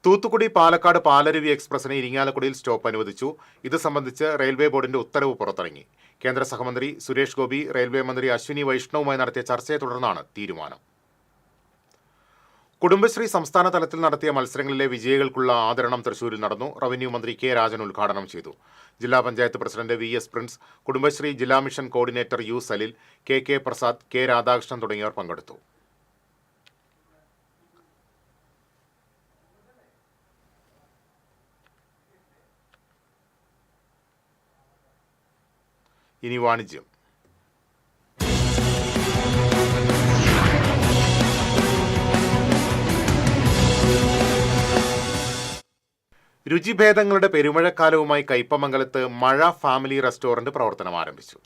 തൂത്തുക്കുടി പാലക്കാട് പാലരുവി എക്സ്പ്രസിന് ഇരിങ്ങാലക്കുടിയിൽ സ്റ്റോപ്പ് അനുവദിച്ചു. ഇത് സംബന്ധിച്ച് റെയിൽവേ ബോർഡിന്റെ ഉത്തരവ് പുറത്തിറങ്ങി. കേന്ദ്ര സഹമന്ത്രി സുരേഷ് ഗോപി റെയിൽവേ മന്ത്രി അശ്വിനി വൈഷ്ണവുമായി നടത്തിയ ചർച്ചയെ തുടർന്നാണ് തീരുമാനം. കുടുംബശ്രീ സംസ്ഥാന തലത്തിൽ നടത്തിയ മത്സരങ്ങളിലെ വിജയികൾക്കുള്ള ആദരണം തൃശൂരിൽ നടന്നു. റവന്യൂ മന്ത്രി K. രാജൻ ഉദ്ഘാടനം ചെയ്തു. ജില്ലാ പഞ്ചായത്ത് പ്രസിഡന്റ് VS പ്രിൻസ്, കുടുംബശ്രീ ജില്ലാ mission coordinator U. Salil, KK Prasad, K. Radhakrishnan തുടങ്ങിയവർ പങ്കെടുത്തു. ഇനി വാണിജ്യം. രുചിഭേദങ്ങളുടെ പെരുമഴക്കാലവുമായി കയ്പമംഗലത്ത് മഴ ഫാമിലി റെസ്റ്റോറന്റ് പ്രവർത്തനം ആരംഭിച്ചു.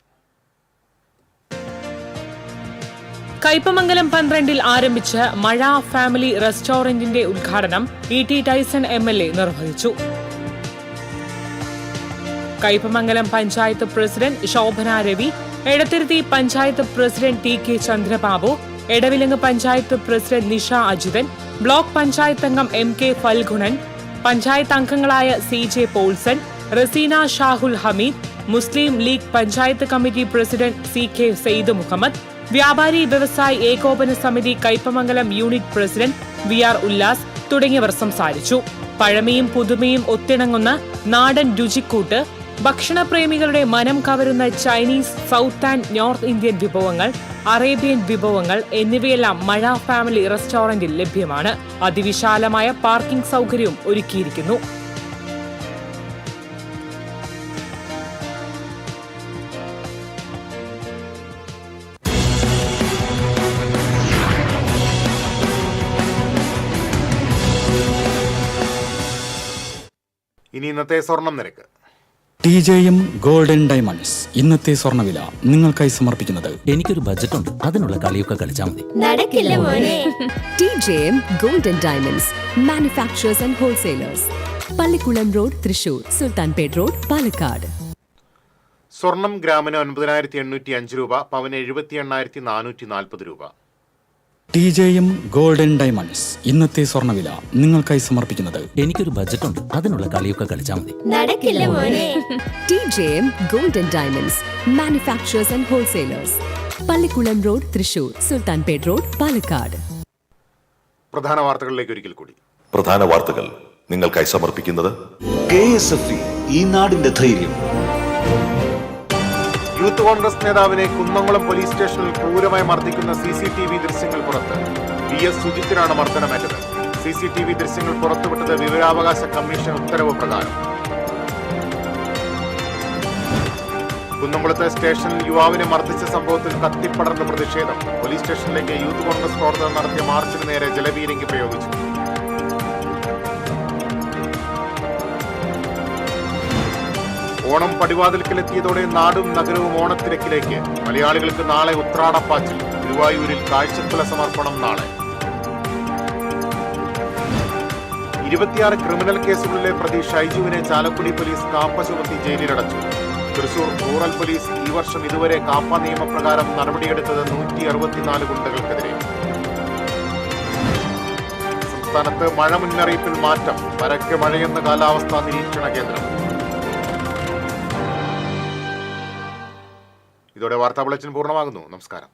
കയ്പമംഗലം 12 ആരംഭിച്ച മഴ ഫാമിലി റെസ്റ്റോറന്റിന്റെ ഉദ്ഘാടനം E.T. ടൈസൺ MLA നിർവഹിച്ചു. Kaipamangalam panchayat president Shobhana Ravi, Edathiruthy panchayat president TK Chandrababu, Edavilangu panchayat president Nisha Ajithan, block panchayat അംഗം MK ഫൽഗുണൻ, പഞ്ചായത്ത് അംഗങ്ങളായ CJ Paulson, Raseena Shahul Hameed, Muslim League panchayat committee president CK Sayed Muhammad, വ്യാപാരി വ്യവസായി ഏകോപന സമിതി Kaipamangalam unit president VR Ullas തുടങ്ങിയവർ സംസാരിച്ചു. പഴമയും പുതുമയും ഒത്തിണങ്ങുന്ന നാടൻ രുചിക്കൂട്ട്, ഭക്ഷണപ്രേമികളുടെ മനം കവരുന്ന Chinese, south and north Indian വിഭവങ്ങൾ, അറേബ്യൻ വിഭവങ്ങൾ എന്നിവയെല്ലാം മഴ ഫാമിലി റെസ്റ്റോറന്റിൽ ലഭ്യമാണ്. അതിവിശാലമായ പാർക്കിംഗ് സൗകര്യവും ഒരുക്കിയിരിക്കുന്നു. ഇനി ഇന്നത്തെ സ്വർണം നിരക്ക്. TJM ഗോൾഡൻ ഡയമണ്ട്സ് ഇന്നത്തെ സ്വർണ്ണവില നിങ്ങൾക്കായി സമർപ്പിക്കുന്നത്. എനിക്കൊരു ബജറ്റ് ഉണ്ട്, അതിനുള്ള കളിയൊക്കെ കളിച്ചാൽ മതി. നടക്കില്ല മോനെ. TJM golden diamonds manufacturers and wholesalers, Pallikkulam road, Thrissur, Sultanpet road, Palakkad. സ്വർണം ഗ്രാമിന് 9,805 രൂപ, പവന് 78,440 രൂപ. TJM ഗോൾഡൻ ഡയമണ്ട്സ് ഇന്നത്തെ സ്വർണ്ണവില നിങ്ങൾക്കായി സമർപ്പിക്കുന്നത്. എനിക്കൊരു ബജറ്റ് ഉണ്ട്, അതിനുള്ള കളിയൊക്കെ കളിച്ചാൽ മതി. നടക്കില്ല മോനെ. TJM golden diamonds manufacturers and wholesalers, Pallikkulam road, Thrissur, Sultanpet road, Palakkad. പ്രധാന വാർത്തകളിലേക്ക് ഒരിക്കൽ കൂടി. പ്രധാന വാർത്തകൾ നിങ്ങൾക്കായി സമർപ്പിക്കുന്നത് KSFE, ഈ നാടിന്റെ ധൈര്യം. യൂത്ത് കോൺഗ്രസ് നേതാവിനെ കുന്നംകുളം പോലീസ് സ്റ്റേഷനിൽ ക്രൂരമായി മർദ്ദിക്കുന്ന CCTV ദൃശ്യങ്ങൾ പുറത്ത്. VS സുജിത്തിനാണ് മർദ്ദനമേറ്റത്. CCTV ദൃശ്യങ്ങൾ പുറത്തുവിട്ടത് വിവരാവകാശ കമ്മീഷൻ ഉത്തരവ് പ്രകാരം. കുന്നംകുളത്തെ സ്റ്റേഷനിൽ യുവാവിനെ മർദ്ദിച്ച സംഭവത്തിൽ കത്തിപ്പടർന്ന പ്രതിഷേധം. പോലീസ് സ്റ്റേഷനിലേക്ക് യൂത്ത് കോൺഗ്രസ് പ്രവർത്തകർ നടത്തിയ മാർച്ചിന് നേരെ ജലപീരങ്കി പ്രയോഗിച്ചു. ഓണം പടിവാതിൽക്കലെത്തിയതോടെ നാടും നഗരവും ഓണത്തിരക്കിലേക്ക്. മലയാളികൾക്ക് നാളെ ഉത്രാടപ്പാച്ചിൽ. ഗുരുവായൂരിൽ കാഴ്ചക്കുല സമർപ്പണം നാളെ. 26 ക്രിമിനൽ കേസുകളിലെ പ്രതി ഷൈജുവിനെ ചാലക്കുടി പോലീസ് കാപ്പ ചുമത്തി ജയിലിലടച്ചു. തൃശൂർ റൂറൽ പോലീസ് ഈ വർഷം ഇതുവരെ കാപ്പ നിയമപ്രകാരം നടപടിയെടുത്തത് 164 ഗുണ്ടകൾക്കെതിരെ. സംസ്ഥാനത്ത് മഴ മുന്നറിയിപ്പിൽ മാറ്റം. പരക്കെ മഴയെന്ന് കാലാവസ്ഥാ നിരീക്ഷണ കേന്ദ്രം. ഇതോടെ വാർത്താ ബുള്ളറ്റിൻ പൂർണ്ണമാകുന്നു. നമസ്കാരം.